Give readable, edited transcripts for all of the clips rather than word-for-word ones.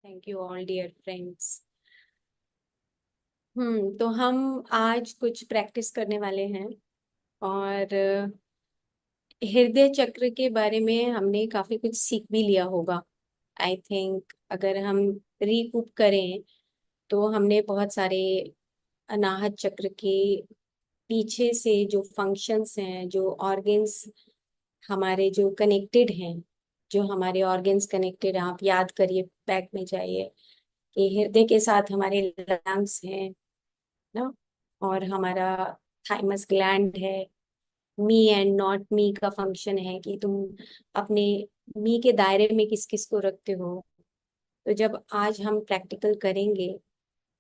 Thank you all dear friends. तो हम आज कुछ प्रैक्टिस करने वाले हैं। और हृदय चक्र के बारे में हमने काफी कुछ सीख भी लिया होगा। आई थिंक अगर हम रिकूप करें तो हमने बहुत सारे अनाहत चक्र के पीछे से जो फंक्शंस हैं, जो ऑर्गन्स हमारे जो कनेक्टेड हैं, जो हमारे ऑर्गन्स कनेक्टेड, आप याद करिए, बैक में जाइए कि हृदय के साथ हमारे लंग्स हैं ना, और हमारा थाइमस ग्लैंड है। मी एंड नॉट मी का फंक्शन है कि तुम अपने मी के दायरे में किस किस को रखते हो। तो जब आज हम प्रैक्टिकल करेंगे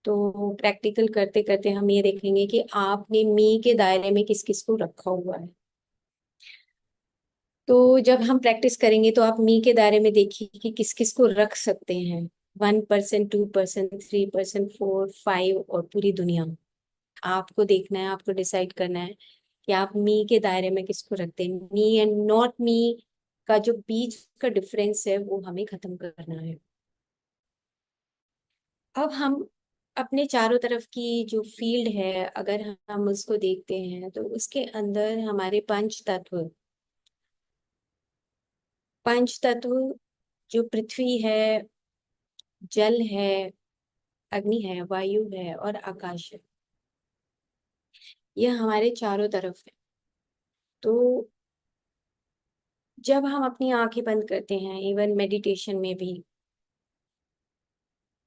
तो प्रैक्टिकल करते करते हम ये देखेंगे कि आपने मी के दायरे में किस किस को रखा हुआ है। तो जब हम प्रैक्टिस करेंगे तो आप मी के दायरे में देखिए कि किस किस को रख सकते हैं। 1%, 2%, 3%, 4, 5 और पूरी दुनिया। आपको देखना है, आपको डिसाइड करना है कि आप मी के दायरे में किसको रखते हैं। मी एंड नॉट मी का जो बीच का डिफरेंस है वो हमें खत्म करना है। अब हम अपने चारों तरफ की जो फील्ड है, अगर हम उसको देखते हैं तो उसके अंदर हमारे पंच तत्व जो पृथ्वी है, जल है, अग्नि है, वायु है और आकाश है, ये हमारे चारों तरफ है। तो जब हम अपनी आंखें बंद करते हैं, इवन मेडिटेशन में भी,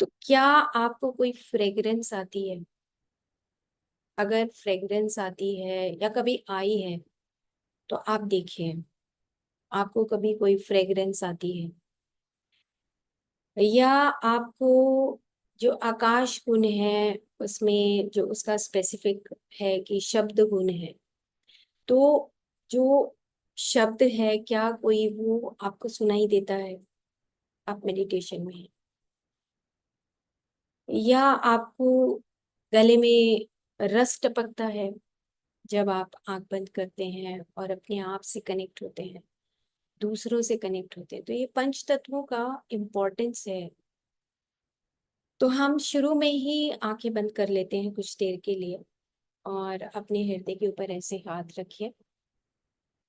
तो क्या आपको कोई फ्रेग्रेंस आती है? अगर फ्रेग्रेंस आती है या कभी आई है तो आप देखिए, आपको कभी कोई फ्रेग्रेंस आती है? या आपको जो आकाश गुण है उसमें जो उसका स्पेसिफिक है कि शब्द गुण है, तो जो शब्द है क्या कोई वो आपको सुनाई देता है? आप मेडिटेशन में हैं, या आपको गले में रस टपकता है जब आप आंख बंद करते हैं और अपने आप से कनेक्ट होते हैं, दूसरों से कनेक्ट होते हैं? तो ये पंच तत्वों का इम्पोर्टेंस है। तो हम शुरू में ही आंखें बंद कर लेते हैं कुछ देर के लिए, और अपने हृदय के ऊपर ऐसे हाथ रखिए,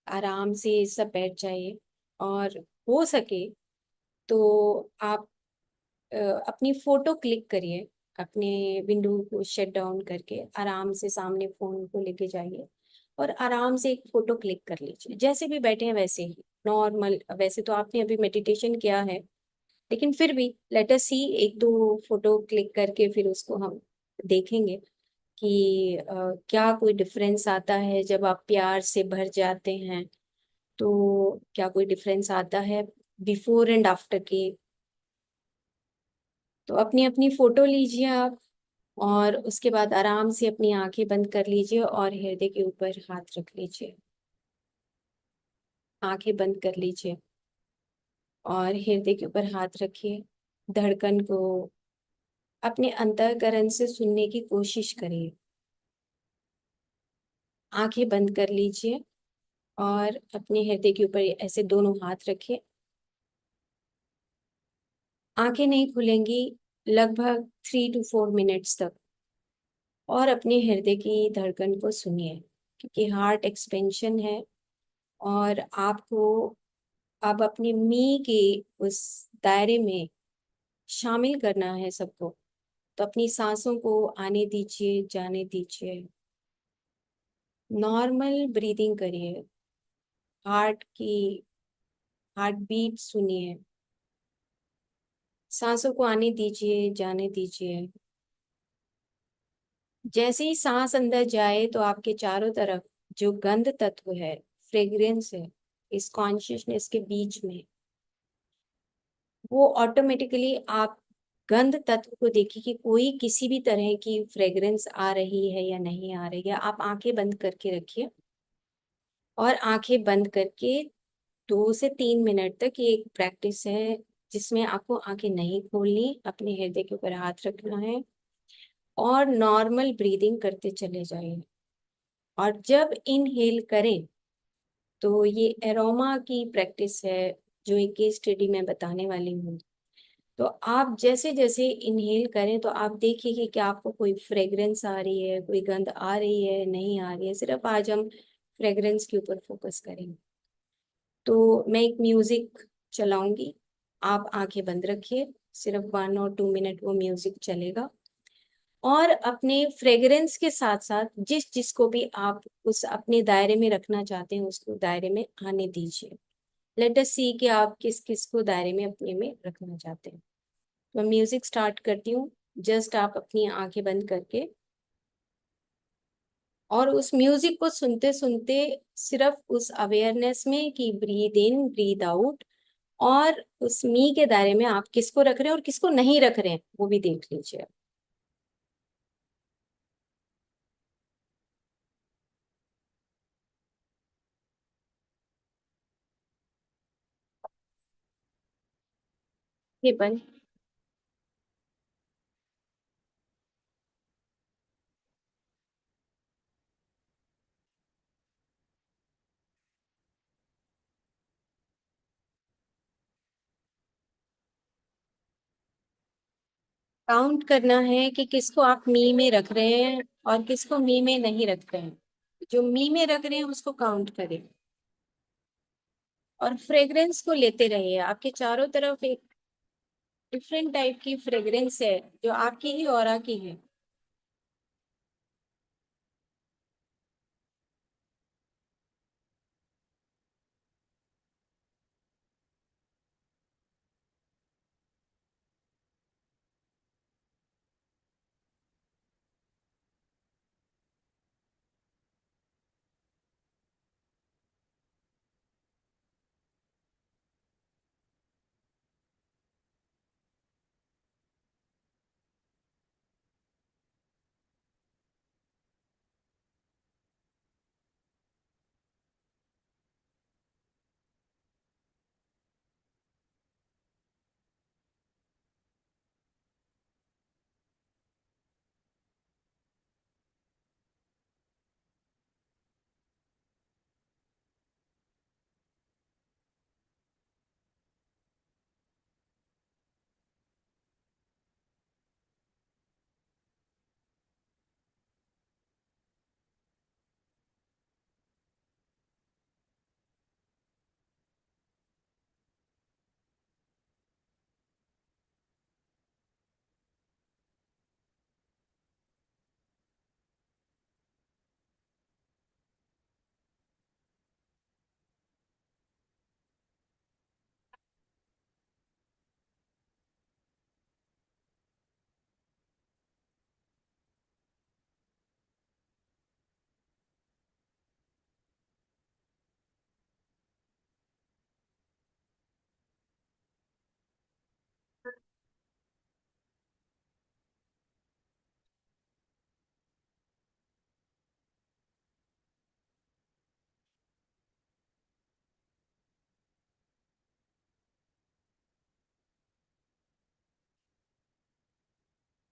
आराम से सब बैठ जाइए। और हो सके तो आप अ, अपनी फोटो क्लिक करिए। अपने विंडो को शट डाउन करके आराम से सामने फोन को लेके जाइए और आराम से एक फोटो क्लिक कर लीजिए, जैसे भी बैठे हैं वैसे ही नॉर्मल। वैसे तो आपने अभी मेडिटेशन किया है, लेकिन फिर भी लेट अस सी, एक दो फोटो क्लिक करके फिर उसको हम देखेंगे कि क्या कोई डिफरेंस आता है जब आप प्यार से भर जाते हैं। तो क्या कोई डिफरेंस आता है बिफोर एंड आफ्टर के? तो अपनी अपनी फोटो लीजिए आप, और उसके बाद आराम से अपनी आंखें बंद कर लीजिए और हृदय के ऊपर हाथ रख लीजिए। आंखें बंद कर लीजिए और हृदय के ऊपर हाथ रखिए। धड़कन को अपने अंतःकरण से सुनने की कोशिश करिए। आंखें बंद कर लीजिए और अपने हृदय के ऊपर ऐसे दोनों हाथ रखिए। आंखें नहीं खुलेंगी लगभग 3 to 4 मिनट्स तक, और अपने हृदय की धड़कन को सुनिए, क्योंकि हार्ट एक्सपेंशन है और आपको अब अपने मी के उस दायरे में शामिल करना है सबको। तो अपनी सांसों को आने दीजिए, जाने दीजिए। नॉर्मल ब्रीदिंग करिए। हार्ट बीट सुनिए। सांसों को आने दीजिए, जाने दीजिए। जैसे ही सांस अंदर जाए तो आपके चारों तरफ जो गंध तत्व है, फ्रेग्रेंस है, इस कॉन्शियसनेस के बीच में, वो ऑटोमेटिकली आप गंध तत्व को देखिए कि कोई किसी भी तरह की फ्रेग्रेंस आ रही है या नहीं आ रही है। आप आंखें बंद करके रखिए और आंखें बंद करके 2 से 3 मिनट तक ये एक प्रैक्टिस है जिसमें आपको आंखें नहीं खोलनी, अपने हृदय के ऊपर हाथ रखना है और नॉर्मल ब्रीदिंग करते चले जाइए। और जब इनहेल करें तो ये एरोमा की प्रैक्टिस है, जो एक केस स्टडी में बताने वाली हूँ। तो आप जैसे जैसे इनहेल करें तो आप देखिए कि क्या आपको कोई फ्रेग्रेंस आ रही है, कोई गंध आ रही है, नहीं आ रही है। सिर्फ आज हम फ्रेग्रेंस के ऊपर फोकस करेंगे। तो मैं एक म्यूजिक चलाऊंगी, आप आंखें बंद रखिए। सिर्फ 1 और 2 मिनट वो म्यूजिक चलेगा, और अपने फ्रेग्रेंस के साथ साथ जिस जिसको भी आप उस अपने दायरे में रखना चाहते हैं उसको दायरे में आने दीजिए। लेट अस सी कि आप किस किस को दायरे में अपने में रखना चाहते हैं। तो मैं म्यूजिक स्टार्ट करती हूँ। जस्ट आप अपनी आंखें बंद करके और उस म्यूजिक को सुनते सुनते सिर्फ उस अवेयरनेस में कि ब्रीद इन ब्रीद आउट, और उस मी के दायरे में आप किसको रख रहे हैं और किसको नहीं रख रहे हैं वो भी देख लीजिए। ये बंद। काउंट करना है कि किसको आप मी में रख रहे हैं और किसको मी में नहीं रख रहे हैं। जो मी में रख रहे हैं उसको काउंट करें, और फ्रेग्रेंस को लेते रहिए। आपके चारों तरफ एक डिफरेंट टाइप की फ्रेग्रेंस है जो आपकी ही ऑरा की है।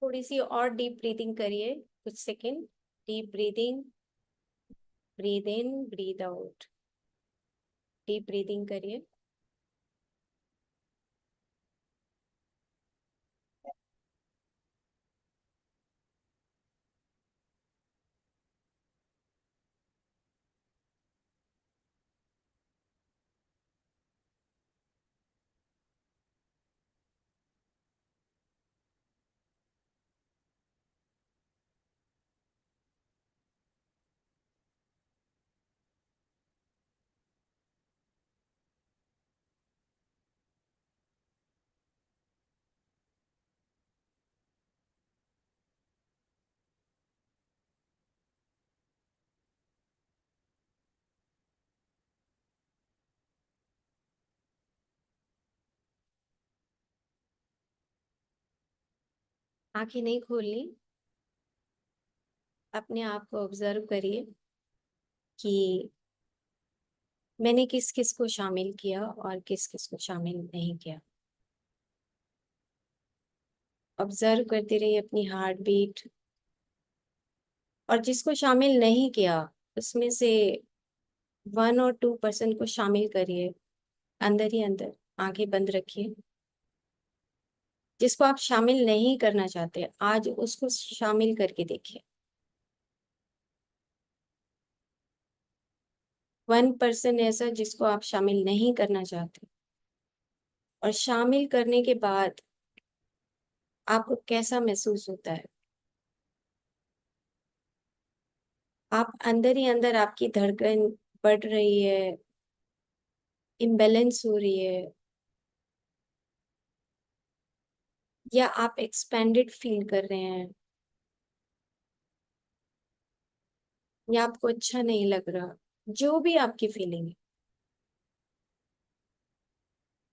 थोड़ी सी और डीप ब्रीदिंग करिए, कुछ second. Deep breathing, breathe in breathe out. Deep breathing करिए। आंखें नहीं खोलनी, अपने आप को ऑब्जर्व करिए कि मैंने किस किस को शामिल किया और किस किस को शामिल नहीं किया। ऑब्जर्व करते रहिए अपनी हार्ट बीट, और जिसको शामिल नहीं किया उसमें से 1 और 2% को शामिल करिए अंदर ही अंदर। आंखें बंद रखिए। जिसको आप शामिल नहीं करना चाहते, आज उसको शामिल करके देखिए। 1% ऐसा जिसको आप शामिल नहीं करना चाहते, और शामिल करने के बाद आपको कैसा महसूस होता है। आप अंदर ही अंदर, आपकी धड़कन बढ़ रही है, इम्बैलेंस हो रही है, या आप एक्सपेंडेड फील कर रहे हैं, या आपको अच्छा नहीं लग रहा, जो भी आपकी फीलिंग है।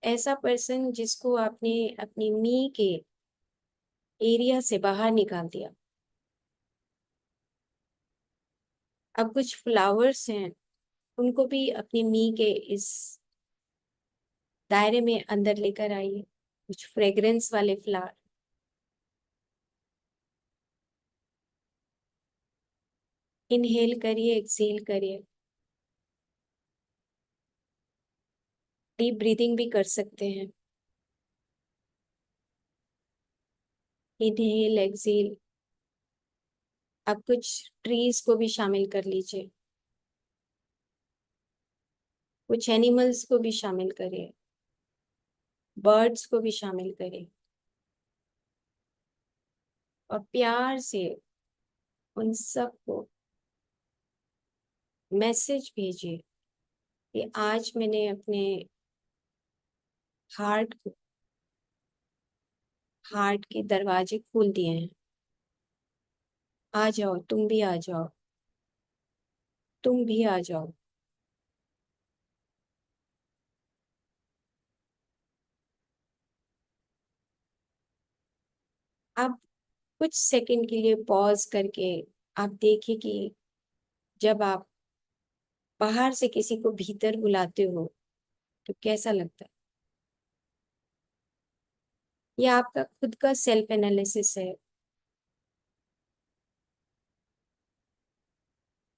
ऐसा पर्सन जिसको आपने अपनी मी के एरिया से बाहर निकाल दिया। अब कुछ फ्लावर्स हैं, उनको भी अपनी मी के इस दायरे में अंदर लेकर आइए, कुछ फ्रेग्रेंस वाले फ्लावर। इनहेल करिए, एक्सेल करिए। डीप ब्रीदिंग भी कर सकते हैं। Inhale exhale. अब कुछ ट्रीज को भी शामिल कर लीजिए, कुछ एनिमल्स को भी शामिल करिए, बर्ड्स को भी शामिल करिए, और प्यार से उन सबको मैसेज भेजिए कि आज मैंने अपने हार्ट को, हार्ट के दरवाजे खोल दिए हैं। आ जाओ, तुम भी आ जाओ, तुम भी आ जाओ। आप कुछ सेकंड के लिए पॉज करके आप देखिए कि जब आप बाहर से किसी को भीतर बुलाते हो तो कैसा लगता है। ये आपका खुद का सेल्फ एनालिसिस है,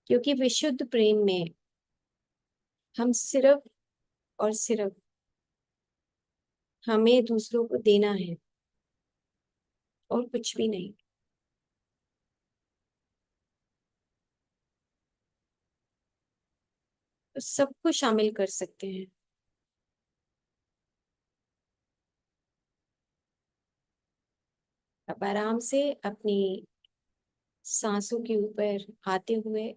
क्योंकि विशुद्ध प्रेम में हम सिर्फ और सिर्फ हमें दूसरों को देना है, और कुछ भी नहीं। तो सबको शामिल कर सकते हैं। अब आराम से अपनी सांसों के ऊपर आते हुए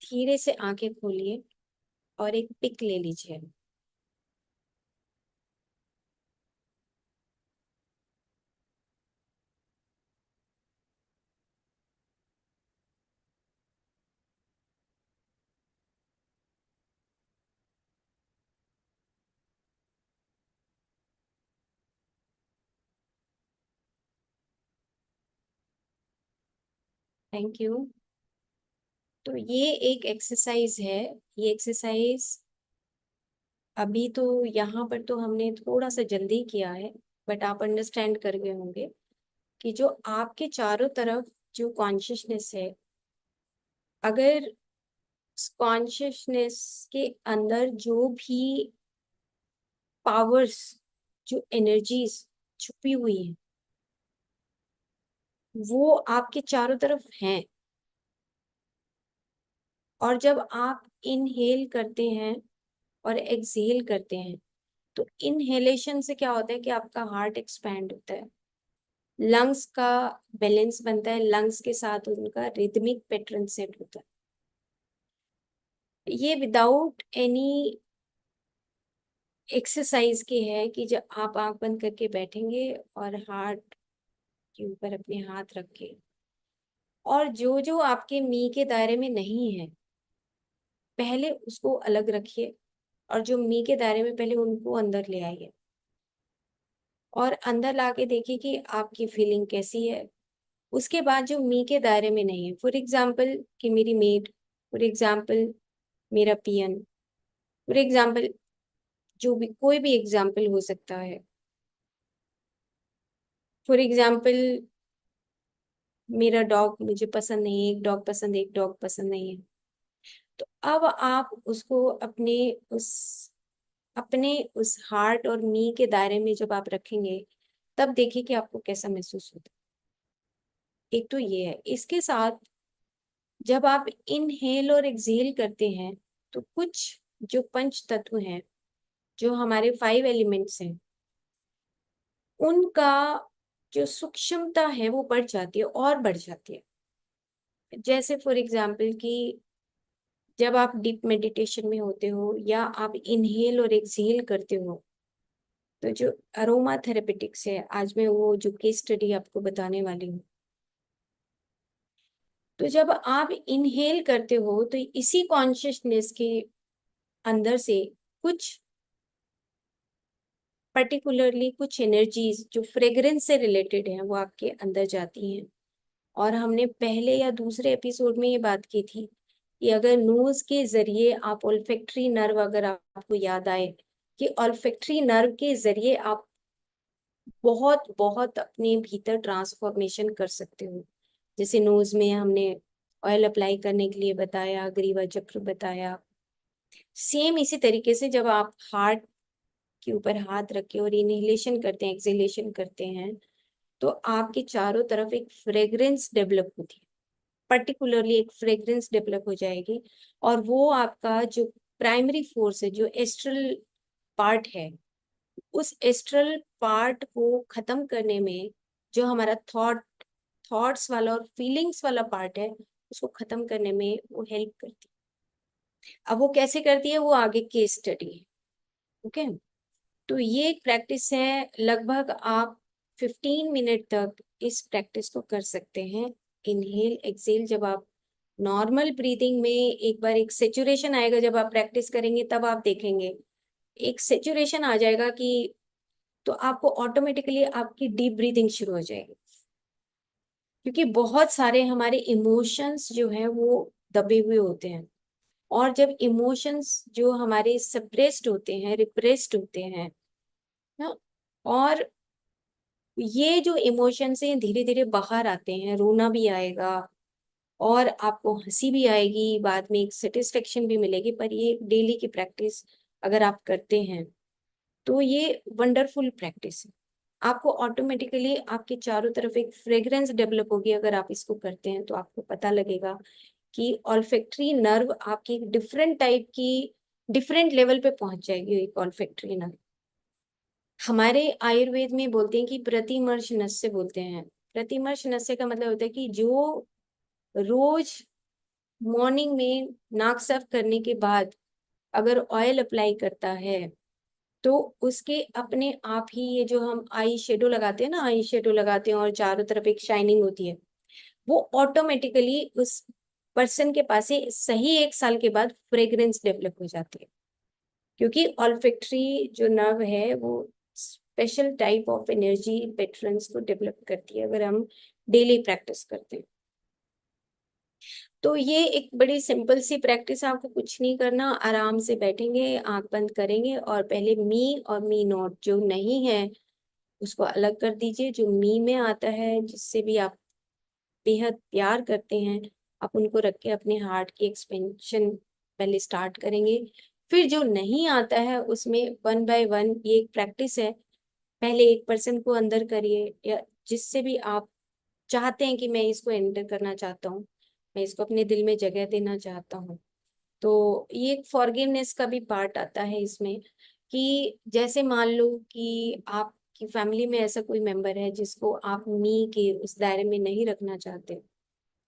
धीरे से आंखें खोलिए और एक पिक ले लीजिए। Thank you. तो ये एक एक्सरसाइज है। ये एक्सरसाइज अभी तो यहाँ पर तो हमने थोड़ा सा जल्दी किया है, बट आप अंडरस्टैंड कर गए होंगे कि जो आपके चारों तरफ जो कॉन्शियसनेस है, अगर कॉन्शियसनेस के अंदर जो भी पावर्स, जो एनर्जीज छुपी हुई हैं, वो आपके चारों तरफ हैं। और जब आप इनहेल करते हैं और एक्सहेल करते हैं, तो इनहेलेशन से क्या होता है कि आपका हार्ट एक्सपैंड होता है, लंग्स का बैलेंस बनता है, लंग्स के साथ उनका रिदमिक पैटर्न सेट होता है। ये विदाउट एनी एक्सरसाइज के है कि जब आप आंख बंद करके बैठेंगे और हार्ट के ऊपर अपने हाथ रख के, और जो जो आपके मी के दायरे में नहीं है पहले उसको अलग रखिए, और जो मी के दायरे में पहले उनको अंदर ले आइए, और अंदर लाके देखिए कि आपकी फीलिंग कैसी है। उसके बाद जो मी के दायरे में नहीं है, फॉर एग्जाम्पल कि मेरी मेड, फॉर एग्जाम्पल मेरा पियन, फॉर एग्जाम्पल जो भी कोई भी एग्जाम्पल हो सकता है, फॉर एग्जाम्पल मेरा डॉग मुझे पसंद नहीं है, एक डॉग पसंद है, एक डॉग पसंद नहीं है। तो अब आप उसको अपने उस अपने उस हार्ट और नी के दायरे में जब आप रखेंगे, तब देखिए कि आपको कैसा महसूस होता है। एक तो ये है, इसके साथ जब आप इनहेल और एक्सहेल करते हैं, तो कुछ जो पंच तत्व हैं, जो हमारे 5 एलिमेंट्स हैं, उनका जो सूक्ष्मता है वो बढ़ जाती है और बढ़ जाती है। जैसे फॉर एग्जाम्पल कि जब आप डीप मेडिटेशन में होते हो या आप इनहेल और एक्सहेल करते हो, तो जो अरोमा थेरेपेटिक्स है, आज मैं वो जो केस स्टडी आपको बताने वाली हूँ, तो जब आप इनहेल करते हो तो इसी कॉन्शियसनेस के अंदर से कुछ पर्टिकुलरली कुछ एनर्जीज जो फ्रेग्रेंस से रिलेटेड हैं वो आपके अंदर जाती हैं। और हमने पहले या दूसरे एपिसोड में ये बात की थी कि अगर नोज के जरिए आप ऑल्फैक्टरी नर्व, अगर आपको याद आए कि ऑल्फैक्टरी नर्व के जरिए आप बहुत बहुत अपने भीतर ट्रांसफॉर्मेशन कर सकते हो। जैसे नोज में हमने ऑयल अप्लाई करने के लिए बताया, ग्रीवा चक्र बताया। सेम इसी तरीके से जब आप हार्ट के ऊपर हाथ रख के और इनहेलेशन करते हैं, एक्सहेलेशन करते हैं, तो आपके चारों तरफ एक फ्रेग्रेंस डेवलप होती है, पर्टिकुलरली एक फ्रेग्रेंस डेवलप हो जाएगी। और वो आपका जो प्राइमरी फोर्स है, जो एस्ट्रल पार्ट है, उस एस्ट्रल पार्ट को खत्म करने में, जो हमारा थॉट्स वाला और फीलिंग्स वाला पार्ट है, उसको खत्म करने में वो हेल्प करती है। अब वो कैसे करती है, वो आगे केस स्टडी है। ओके, तो ये एक प्रैक्टिस है, लगभग आप 15 मिनट तक इस प्रैक्टिस को कर सकते हैं। इनहेल एक्सेल, जब आप नॉर्मल ब्रीदिंग में एक बार एक सेचुरेशन आएगा, जब आप प्रैक्टिस करेंगे तब आप देखेंगे एक सेचुरेशन आ जाएगा कि तो आपको ऑटोमेटिकली आपकी डीप ब्रीदिंग शुरू हो जाएगी। क्योंकि बहुत सारे हमारे इमोशंस जो हैं वो दबे हुए होते हैं, और जब इमोशंस जो हमारे सप्रेस्ड होते हैं, रिप्रेस्ड होते हैं ना, और ये जो इमोशंस हैं धीरे धीरे बाहर आते हैं, रोना भी आएगा और आपको हंसी भी आएगी, बाद में एक सेटिस्फेक्शन भी मिलेगी। पर ये डेली की प्रैक्टिस अगर आप करते हैं तो ये वंडरफुल प्रैक्टिस है। आपको ऑटोमेटिकली आपके चारों तरफ एक फ्रेग्रेंस डेवलप होगी। अगर आप इसको करते हैं तो आपको पता लगेगा कि ऑल्फैक्टरी नर्व आपकी एक डिफरेंट टाइप की, डिफरेंट लेवल पे पहुंच जाएगी। एक ऑल्फैक्टरी नर्व हमारे आयुर्वेद में बोलते हैं कि प्रतिमर्श नस्य बोलते हैं। प्रतिमर्श नस्य का मतलब होता है कि जो रोज मॉर्निंग में नाक साफ करने के बाद अगर ऑयल अप्लाई करता है, तो उसके अपने आप ही ये जो हम आई शेडो लगाते हैं ना, आई शेडो लगाते हैं और चारों तरफ एक शाइनिंग होती है, वो ऑटोमेटिकली उस पर्सन के पास ही सही 1 साल के बाद फ्रेग्रेंस डेवलप हो जाती है। क्योंकि ऑल्फैक्टरी जो नर्व है वो special type of energy patrons को डेवलप करती है अगर हम डेली प्रैक्टिस करते हैं। तो ये एक बड़ी सिंपल सी प्रैक्टिस, आपको कुछ नहीं करना, आराम से बैठेंगे, आंख बंद करेंगे और पहले मी और मी नॉट जो नहीं है उसको अलग कर दीजिए। जो मी में आता है, जिससे भी आप बेहद प्यार करते हैं, आप उनको रख के अपने हार्ट की एक्सपेंशन पहले स्टार्ट करेंगे। फिर जो नहीं आता है उसमें 1 बाय 1 ये एक प्रैक्टिस है, पहले 1% को अंदर करिए, या जिससे भी आप चाहते हैं कि मैं इसको एंटर करना चाहता हूँ, मैं इसको अपने दिल में जगह देना चाहता हूँ। तो ये एक फॉरगिवनेस का भी पार्ट आता है इसमें, कि जैसे मान लो कि आपकी फैमिली में ऐसा कोई मेंबर है जिसको आप मी के उस दायरे में नहीं रखना चाहते,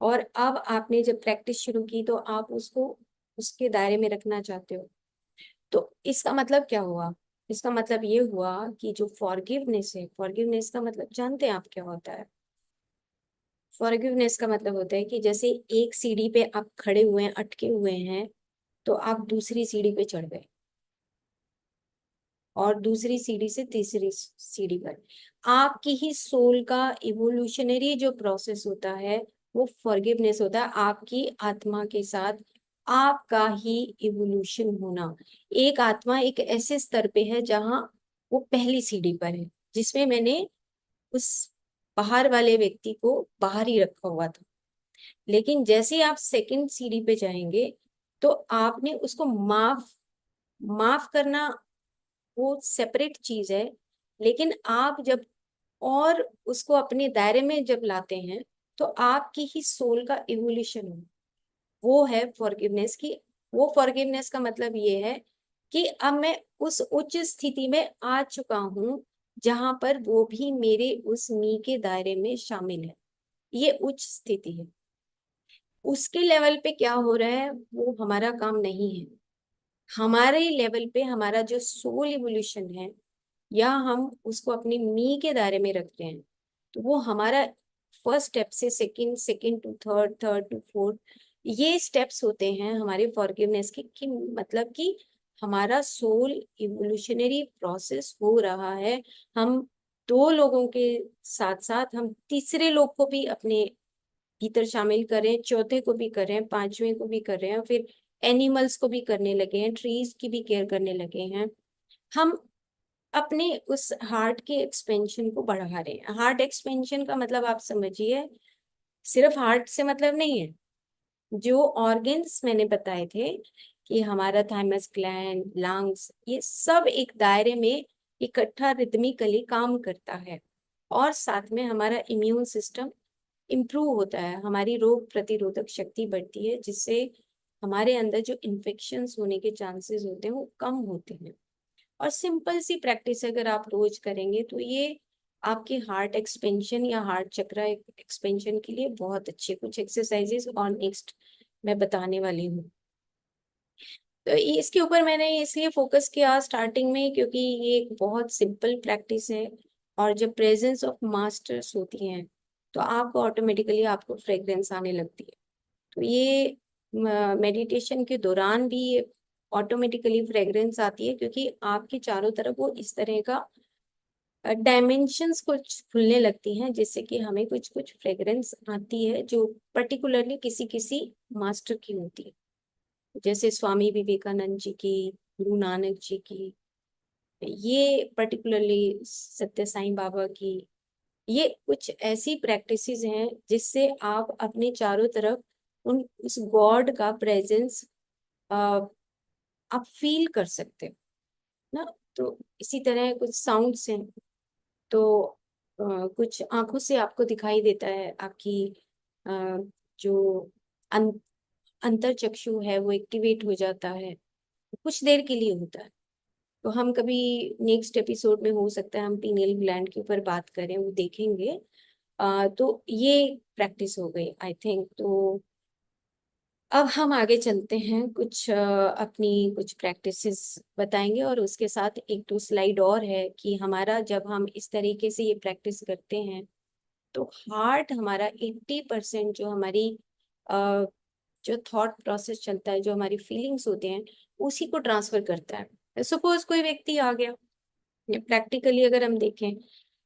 और अब आपने जब प्रैक्टिस शुरू की तो आप उसको उसके दायरे में रखना चाहते हो। तो इसका मतलब क्या हुआ? इसका मतलब ये हुआ कि जो फॉरगिवनेस है, फॉरगिवनेस का मतलब जानते हैं आप क्या होता है? फॉरगिवनेस का मतलब होता है कि जैसे एक सीढ़ी पे आप खड़े हुए हैं, अटके हुए हैं, तो आप दूसरी सीढ़ी पे चढ़ गए, और दूसरी सीढ़ी से तीसरी सीढ़ी पर आपकी ही सोल का इवोल्यूशनरी जो प्रोसेस होता है वो फॉरगिवनेस होता है। आपकी आत्मा के साथ आपका ही इवोल्यूशन होना। एक आत्मा एक ऐसे स्तर पे है जहां वो पहली सीढ़ी पर है, जिसमें मैंने उस बाहर वाले व्यक्ति को बाहर ही रखा हुआ था। लेकिन जैसे ही आप सेकंड सीढ़ी पे जाएंगे, तो आपने उसको माफ माफ करना वो सेपरेट चीज है। लेकिन आप जब और उसको अपने दायरे में जब लाते हैं तो आपकी ही सोल का इवोल्यूशन हो, वो है फॉरगिवनेस की। वो फॉरगिवनेस का मतलब ये है कि अब मैं उस उच्च स्थिति में आ चुका हूँ जहां पर वो भी मेरे उस मी के दायरे में शामिल है। ये उच्च स्थिति है। उसके लेवल पे क्या हो रहा है वो हमारा काम नहीं है। हमारे लेवल पे हमारा जो सोल इवोल्यूशन है, या हम उसको अपनी मी के दायरे में रखते हैं, तो वो हमारा फर्स्ट स्टेप से second, second to third, third to fourth, ये स्टेप्स होते हैं हमारे फॉरगिवनेस के। कि मतलब कि हमारा सोल इवोल्यूशनरी प्रोसेस हो रहा है। हम दो लोगों के साथ साथ हम तीसरे लोग को भी अपने भीतर शामिल करें, चौथे को भी करें, पांचवें को भी कर रहे हैं, फिर एनिमल्स को भी करने लगे हैं, ट्रीज की भी केयर करने लगे हैं। हम अपने उस हार्ट के एक्सपेंशन को बढ़ा रहे हैं। हार्ट एक्सपेंशन का मतलब आप समझिए, सिर्फ हार्ट से मतलब नहीं है। जो ऑर्गन्स मैंने बताए थे कि हमारा थाइमस ग्लैंड, लंग्स, ये सब एक दायरे में इकट्ठा रिदमिकली काम करता है। और साथ में हमारा इम्यून सिस्टम इम्प्रूव होता है, हमारी रोग प्रतिरोधक शक्ति बढ़ती है, जिससे हमारे अंदर जो इन्फेक्शंस होने के चांसेस होते हैं वो कम होते हैं। और सिंपल सी प्रैक्टिस अगर आप रोज करेंगे तो ये आपके हार्ट एक्सपेंशन या हार्ट चक्र एक्सपेंशन के लिए बहुत अच्छे कुछ एक्सरसाइजेस और नेक्स्ट मैं बताने वाली हूँ। तो इसके ऊपर मैंने इसलिए फोकस किया स्टार्टिंग में क्योंकि ये एक बहुत सिंपल प्रैक्टिस है। और जब प्रेजेंस ऑफ मास्टर्स होती हैं तो आपको ऑटोमेटिकली आपको फ्रेग्रेंस आने लगती है। तो ये मेडिटेशन के दौरान भी ऑटोमेटिकली फ्रेग्रेंस आती है, क्योंकि आपके चारों तरफ वो इस तरह का डायमेंशंस कुछ खुलने लगती हैं, जिससे कि हमें कुछ कुछ फ्रेग्रेंस आती है जो पर्टिकुलरली किसी किसी मास्टर की होती है। जैसे स्वामी विवेकानंद जी की, गुरु नानक जी की, ये पर्टिकुलरली सत्य साईं बाबा की, ये कुछ ऐसी प्रैक्टिसेस हैं जिससे आप अपने चारों तरफ उन उस गॉड का प्रेजेंस आप फील कर सकते हो ना। तो इसी तरह कुछ साउंड्स हैं। तो कुछ आंखों से आपको दिखाई देता है, आपकी अ, जो अं, अंतर चक्षु है वो एक्टिवेट हो जाता है, कुछ देर के लिए होता है। तो हम कभी नेक्स्ट एपिसोड में हो सकता है हम पीनियल ग्लैंड के ऊपर बात करें, वो देखेंगे। तो ये प्रैक्टिस हो गई आई थिंक। तो अब हम आगे चलते हैं, कुछ अपनी कुछ प्रैक्टिसेस बताएंगे, और उसके साथ एक दो स्लाइड और है कि हमारा जब हम इस तरीके से ये प्रैक्टिस करते हैं तो हार्ट हमारा 80% जो हमारी अ, जो थॉट प्रोसेस चलता है, जो हमारी फीलिंग्स होते हैं, उसी को ट्रांसफर करता है। सपोज कोई व्यक्ति आ गया, प्रैक्टिकली अगर हम देखें,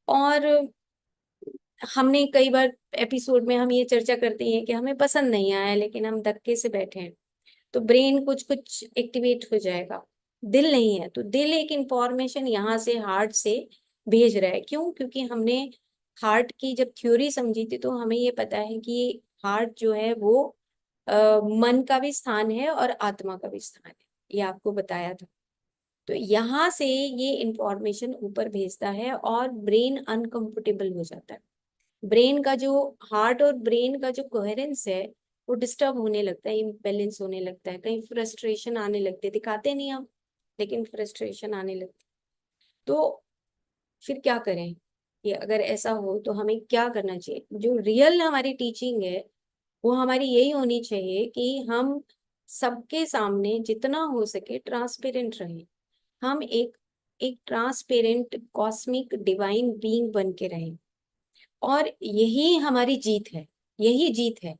और हमने कई बार एपिसोड में हम ये चर्चा करते हैं कि हमें पसंद नहीं आया लेकिन हम धक्के से बैठे हैं, तो ब्रेन कुछ कुछ एक्टिवेट हो जाएगा। दिल नहीं है तो दिल एक इंफॉर्मेशन यहाँ से हार्ट से भेज रहा है। क्यों? क्योंकि हमने हार्ट की जब थ्योरी समझी थी तो हमें ये पता है कि हार्ट जो है वो मन का भी स्थान है और आत्मा का भी स्थान है, ये आपको बताया था। तो यहाँ से ये इंफॉर्मेशन ऊपर भेजता है और ब्रेन अनकंफर्टेबल हो जाता है। ब्रेन का जो हार्ट और ब्रेन का जो कोहेरेंस है वो डिस्टर्ब होने लगता है, इम्बैलेंस होने लगता है, कहीं फ्रस्ट्रेशन आने लगती है, दिखाते नहीं हम, लेकिन फ्रस्ट्रेशन आने लगती है। तो फिर क्या करें? ये अगर ऐसा हो तो हमें क्या करना चाहिए? जो रियल हमारी टीचिंग है वो हमारी यही होनी चाहिए कि हम सबके सामने जितना हो सके ट्रांसपेरेंट रहें। हम एक ट्रांसपेरेंट कॉस्मिक डिवाइन बीइंग बन के रहें। और यही हमारी जीत है, यही जीत है।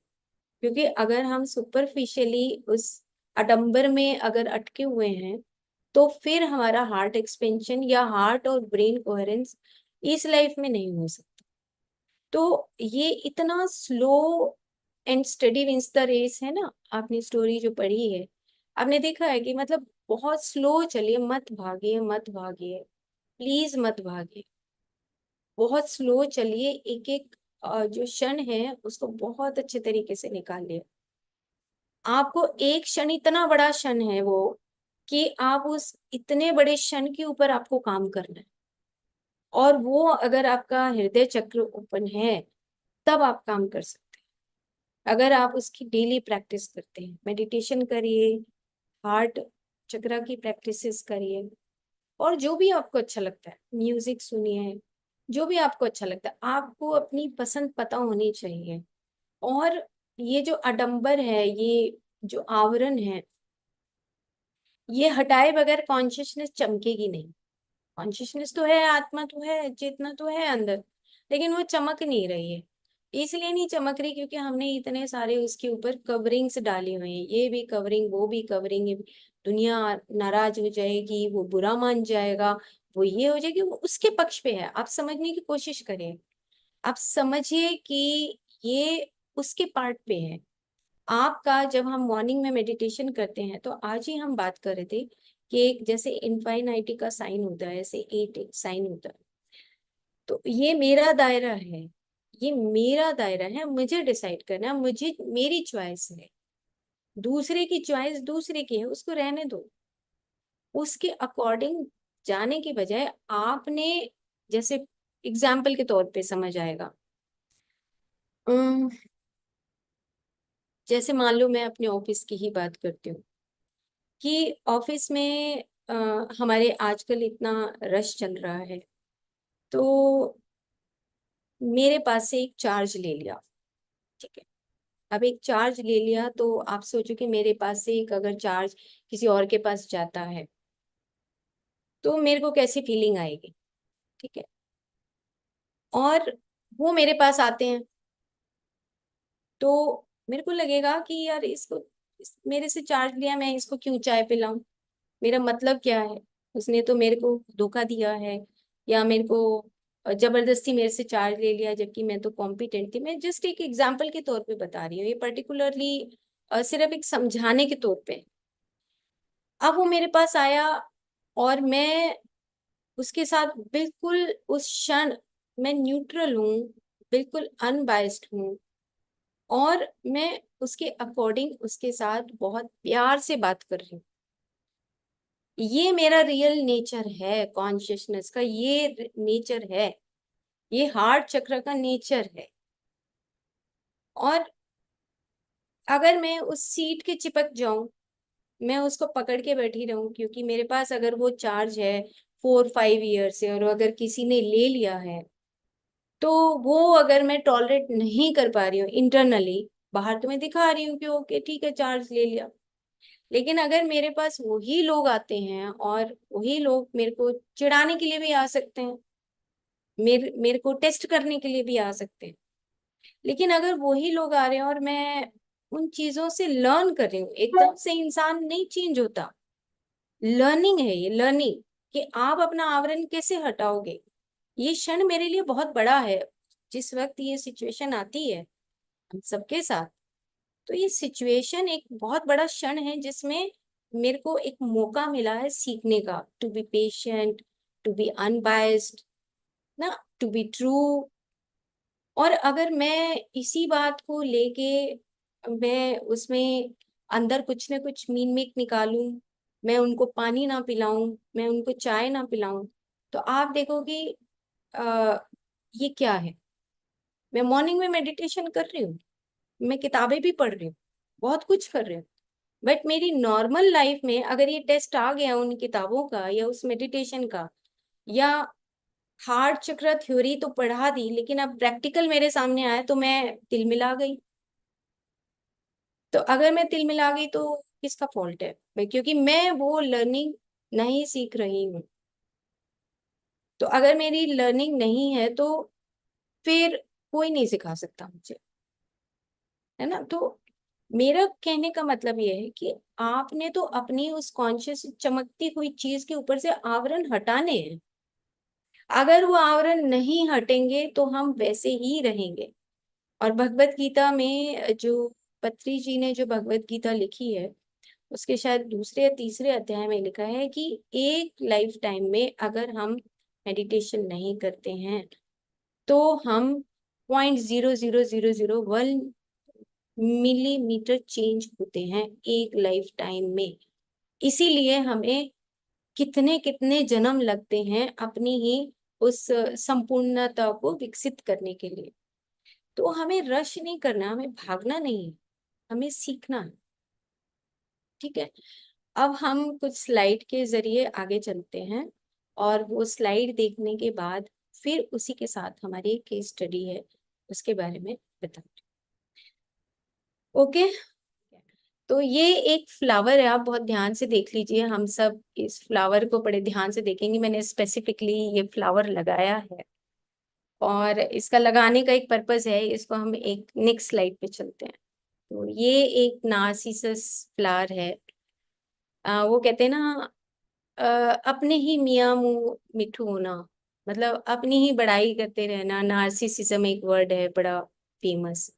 क्योंकि अगर हम सुपरफिशियली उस आडंबर में अगर अटके हुए हैं तो फिर हमारा हार्ट एक्सपेंशन या हार्ट और ब्रेन कोहेरेंस इस लाइफ में नहीं हो सकता। तो ये इतना slow and steady wins the race है ना। आपने स्टोरी जो पढ़ी है, आपने देखा है कि मतलब बहुत स्लो चलिए, मत भागिए, मत भागिए, प्लीज मत भागिए। बहुत स्लो चलिए, एक एक जो क्षण है उसको बहुत अच्छे तरीके से निकालिए। आपको एक क्षण, इतना बड़ा क्षण है वो, कि आप उस इतने बड़े क्षण के ऊपर आपको काम करना है, और वो अगर आपका हृदय चक्र ओपन है तब आप काम कर सकते हैं। अगर आप उसकी डेली प्रैक्टिस करते हैं, मेडिटेशन करिए, हार्ट चक्र की प्रैक्टिसेस करिए, और जो भी आपको अच्छा लगता है, म्यूजिक सुनिए, जो भी आपको अच्छा लगता है, आपको अपनी पसंद पता होनी चाहिए। और ये जो आडंबर है, ये जो आवरण है, ये हटाए बगैर कॉन्शियसनेस चमकेगी नहीं। कॉन्शियसनेस तो है, आत्मा तो है, चेतना तो है अंदर, लेकिन वो चमक नहीं रही है। इसलिए नहीं चमक रही क्योंकि हमने इतने सारे उसके ऊपर कवरिंग्स डाली हुई हैं, ये भी कवरिंग, वो भी कवरिंग, ये भी। दुनिया नाराज हो जाएगी, वो बुरा मान जाएगा, वो ये हो जाएगी, वो उसके पक्ष पे है। आप समझने की कोशिश करें, आप समझिए कि ये उसके पार्ट पे है। आपका जब हम मॉर्निंग में मेडिटेशन करते हैं, तो आज ही हम बात कर रहे थे कि एक जैसे इनफाइनाइटी का साइन होता है, ऐसे एट एक साइन होता है। तो ये मेरा दायरा है, ये मेरा दायरा है, मुझे डिसाइड करना है, मुझे, मेरी चॉइस है। दूसरे की चॉइस दूसरे की है, उसको रहने दो। उसके अकॉर्डिंग जाने के बजाय आपने, जैसे एग्जाम्पल के तौर पे समझ आएगा, अम, जैसे मान लो मैं अपने ऑफिस की ही बात करती हूँ कि ऑफिस में हमारे आजकल इतना रश चल रहा है, तो मेरे पास से एक चार्ज ले लिया, ठीक है। अब एक चार्ज ले लिया तो आप सोचो कि मेरे पास से एक अगर चार्ज किसी और के पास जाता है तो मेरे को कैसी फीलिंग आएगी, ठीक है। और वो मेरे पास आते हैं तो मेरे को लगेगा कि यार इसको, मेरे से चार्ज लिया, मैं इसको क्यों चाय पिलाऊं, मेरा मतलब क्या है, उसने तो मेरे को धोखा दिया है, या मेरे को जबरदस्ती मेरे से चार्ज ले लिया, जबकि मैं तो कॉम्पिटेंट थी। मैं जस्ट एक एग्जाम्पल के तौर पे बता रही हूँ, ये पर्टिकुलरली सिर्फ एक समझाने के तौर पे। अब वो मेरे पास आया और मैं उसके साथ बिल्कुल उस क्षण मैं न्यूट्रल हूँ, बिल्कुल अनबायस्ड हूँ, और मैं उसके अकॉर्डिंग उसके साथ बहुत प्यार से बात कर रही हूँ। ये मेरा रियल नेचर है, कॉन्शियसनेस का ये नेचर है, ये हार्ट चक्र का नेचर है। और अगर मैं उस सीट के चिपक जाऊं, मैं उसको पकड़ के बैठी रहूं, क्योंकि मेरे पास अगर वो चार्ज है 4-5 ईयर से, और अगर किसी ने ले लिया है तो वो अगर मैं टॉलरेट नहीं कर पा रही हूँ इंटरनली, बाहर तो मैं दिखा रही हूँ कि ओके ठीक है चार्ज ले लिया, लेकिन अगर मेरे पास वही लोग आते हैं, और वही लोग मेरे को चिढ़ाने के लिए भी आ सकते हैं, मेरे को टेस्ट करने के लिए भी आ सकते हैं, लेकिन अगर वही लोग आ रहे हैं और मैं उन चीजों से लर्न कर रही हूँ, एकदम से इंसान नहीं चेंज होता। लर्निंग है ये, लर्निंग, कि आप अपना आवरण कैसे हटाओगे। ये क्षण मेरे लिए बहुत बड़ा है, जिस वक्त ये सिचुएशन आती है हम सबके साथ, तो ये सिचुएशन एक बहुत बड़ा क्षण है जिसमें मेरे को एक मौका मिला है सीखने का, to be patient, to be unbiased, ना, टू बी ट्रू। और अगर मैं इसी बात को लेके मैं उसमें अंदर कुछ ना कुछ मीन मेक निकालूं, मैं उनको पानी ना पिलाऊं, मैं उनको चाय ना पिलाऊं, तो आप देखोगे आ, ये क्या है। मैं मॉर्निंग में मेडिटेशन कर रही हूँ, मैं किताबें भी पढ़ रही हूँ, बहुत कुछ कर रही हूँ, बट मेरी नॉर्मल लाइफ में अगर ये टेस्ट आ गया उन किताबों का या उस मेडिटेशन का, या हार्ट चक्र थ्योरी तो पढ़ा दी, लेकिन अब प्रैक्टिकल मेरे सामने आया तो मैं तिलमिला गई। तो अगर मैं तिलमिला गई तो किसका फॉल्ट है, क्योंकि मैं वो लर्निंग नहीं सीख रही हूँ। तो अगर मेरी लर्निंग नहीं है तो फिर कोई नहीं सिखा सकता मुझे, है ना। तो मेरा कहने का मतलब ये है कि आपने तो अपनी उस कॉन्शियस चमकती हुई चीज के ऊपर से आवरण हटाने हैं। अगर वो आवरण नहीं हटेंगे तो हम वैसे ही रहेंगे। और भगवत गीता में जो पत्री जी ने जो भगवत गीता लिखी है, उसके शायद दूसरे या तीसरे अध्याय में लिखा है कि एक लाइफ टाइम में अगर हम मेडिटेशन नहीं करते हैं तो हम 0.000001 मिलीमीटर चेंज होते हैं एक लाइफ टाइम में। इसीलिए हमें कितने कितने जन्म लगते हैं अपनी ही उस संपूर्णता को विकसित करने के लिए। तो हमें रश नहीं करना, हमें भागना नहीं है, हमें सीखना है। ठीक है, अब हम कुछ स्लाइड के जरिए आगे चलते हैं और वो स्लाइड देखने के बाद फिर उसी के साथ हमारी एक केस स्टडी है, उसके बारे में बताऊंगी। ओके, तो ये एक फ्लावर है, आप बहुत ध्यान से देख लीजिए। हम सब इस फ्लावर को बड़े ध्यान से देखेंगे। मैंने स्पेसिफिकली ये फ्लावर लगाया है और इसका लगाने का एक पर्पस है। इसको हम एक नेक्स्ट स्लाइड पे चलते हैं। तो ये एक नार्सिसस फ्लावर है। वो कहते हैं ना, अ, अपने ही मियाँ मुँह मिठू होना, मतलब अपनी ही बड़ाई करते रहना। नार्सिसिज्म एक वर्ड है बड़ा फेमस।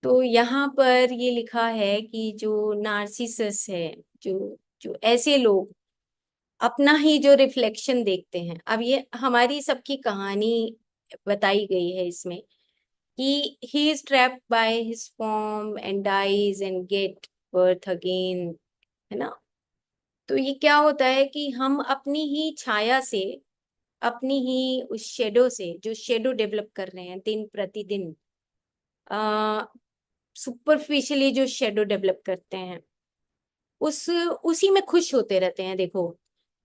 तो यहाँ पर ये लिखा है कि जो नार्सिसस है, जो जो ऐसे लोग अपना ही जो रिफ्लेक्शन देखते हैं। अब ये हमारी सबकी कहानी बताई गई है इसमें कि he is trapped by his form and dies and get birth again, है ना। तो ये क्या होता है कि हम अपनी ही छाया से, अपनी ही उस शेडो से, जो शेडो डेवलप कर रहे हैं दिन प्रतिदिन, आ सुपरफिशियली जो शेडो डेवलप करते हैं, उसी में खुश होते रहते हैं। देखो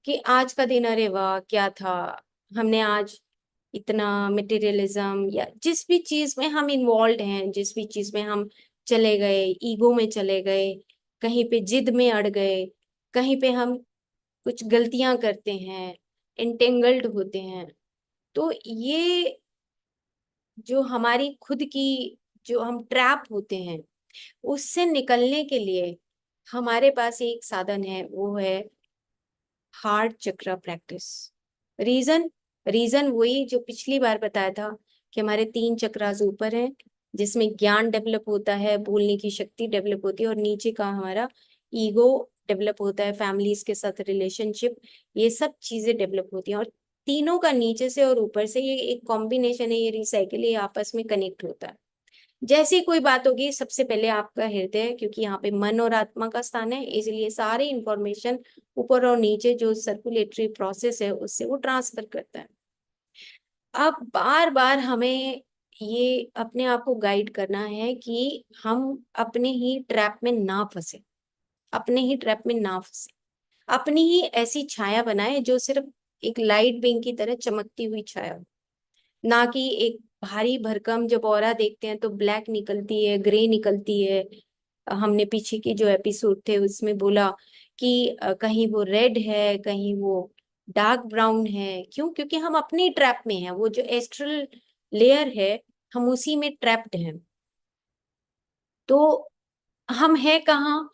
कि आज का दिन, अरे वाह क्या था, हमने आज इतना मटेरियलिज्म या जिस भी चीज में हम इन्वॉल्व हैं, जिस भी चीज में हम चले गए, ईगो में चले गए, कहीं पे जिद में अड़ गए, कहीं पे हम कुछ गलतियां करते हैं, इंटेंगल्ड होते हैं। तो ये जो हमारी खुद की, जो हम ट्रैप होते हैं, उससे निकलने के लिए हमारे पास एक साधन है, वो है हार्ट चक्र प्रैक्टिस। रीजन, रीजन वही जो पिछली बार बताया था कि हमारे 3 चक्रास ऊपर हैं, जिसमें ज्ञान डेवलप होता है, बोलने की शक्ति डेवलप होती है, और नीचे का हमारा ईगो डेवलप होता है, फैमिलीज के साथ रिलेशनशिप, ये सब चीजें डेवलप होती हैं। और तीनों का नीचे से और ऊपर से ये एक कॉम्बिनेशन है, ये रिसाइकिल, ये आपस में कनेक्ट होता है। जैसी कोई बात होगी, सबसे पहले आपका हृदय, क्योंकि यहाँ पे मन और आत्मा का स्थान है, इसलिए सारी इंफॉर्मेशन ऊपर और नीचे जो सर्कुलेटरी प्रोसेस है उससे वो ट्रांसफर करता है। अब बार बार हमें ये अपने आप को गाइड करना है कि हम अपने ही ट्रैप में ना फंसे, अपने ही ट्रैप में ना फंसे, अपनी ही ऐसी छाया बनाए जो सिर्फ एक लाइट बिंग की तरह चमकती हुई छाया हो, ना कि एक भारी भरकम। जब ऑरा देखते हैं तो ब्लैक निकलती है, ग्रे निकलती है। हमने पीछे की जो एपिसोड थे उसमें बोला कि कहीं वो रेड है, कहीं वो डार्क ब्राउन है। क्यों? क्योंकि हम अपनी ट्रैप में हैं, वो जो एस्ट्रल लेयर है, हम उसी में ट्रैप्ड हैं। तो हम हैं कहाँ?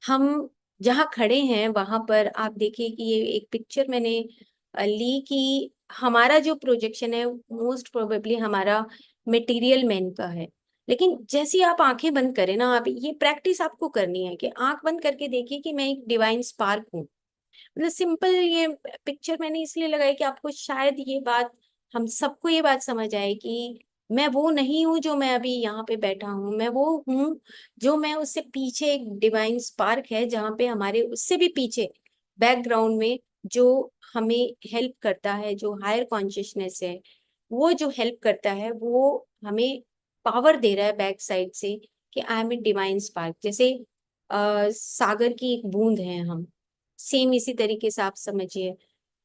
हम जहाँ खड़े हैं वहां पर आप देखिए कि ये एक पिक्चर मैंने ली कि हमारा जो प्रोजेक्शन है मोस्ट प्रोबेबली हमारा मटेरियल मैन का है। लेकिन जैसे ही आप आंखें बंद करें ना, आप ये प्रैक्टिस आपको करनी है कि आंख बंद करके देखिए कि मैं एक डिवाइन स्पार्क हूँ। मतलब सिंपल ये पिक्चर मैंने इसलिए लगाई कि आपको शायद ये बात, हम सबको ये बात समझ आए कि मैं वो नहीं हूँ जो मैं अभी यहाँ पे बैठा हूँ, मैं वो हूँ जो मैं उससे पीछे एक डिवाइन स्पार्क है, जहाँ पे हमारे उससे भी पीछे बैकग्राउंड में जो हमें हेल्प करता है, जो हायर कॉन्शियसनेस है, वो जो हेल्प करता है, वो हमें पावर दे रहा है बैक साइड से कि I am a divine spark. जैसे सागर की एक बूंद है हम, सेम इसी तरीके से आप समझिए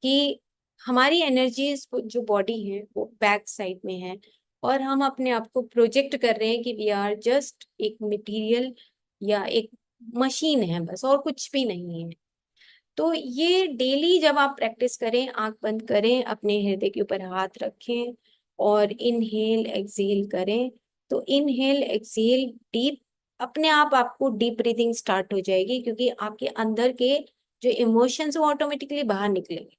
कि हमारी एनर्जीज जो बॉडी है वो बैक साइड में है, और हम अपने आप को प्रोजेक्ट कर रहे हैं कि वी आर जस्ट एक मटेरियल या एक मशीन है, बस और कुछ भी नहीं है। तो ये डेली जब आप प्रैक्टिस करें, आंख बंद करें, अपने हृदय के ऊपर हाथ रखें और इनहेल एक्सहेल करें। तो इनहेल एक्सहेल डीप, अपने आप आपको डीप ब्रीदिंग स्टार्ट हो जाएगी, क्योंकि आपके अंदर के जो इमोशंस वो ऑटोमेटिकली बाहर निकलेंगे।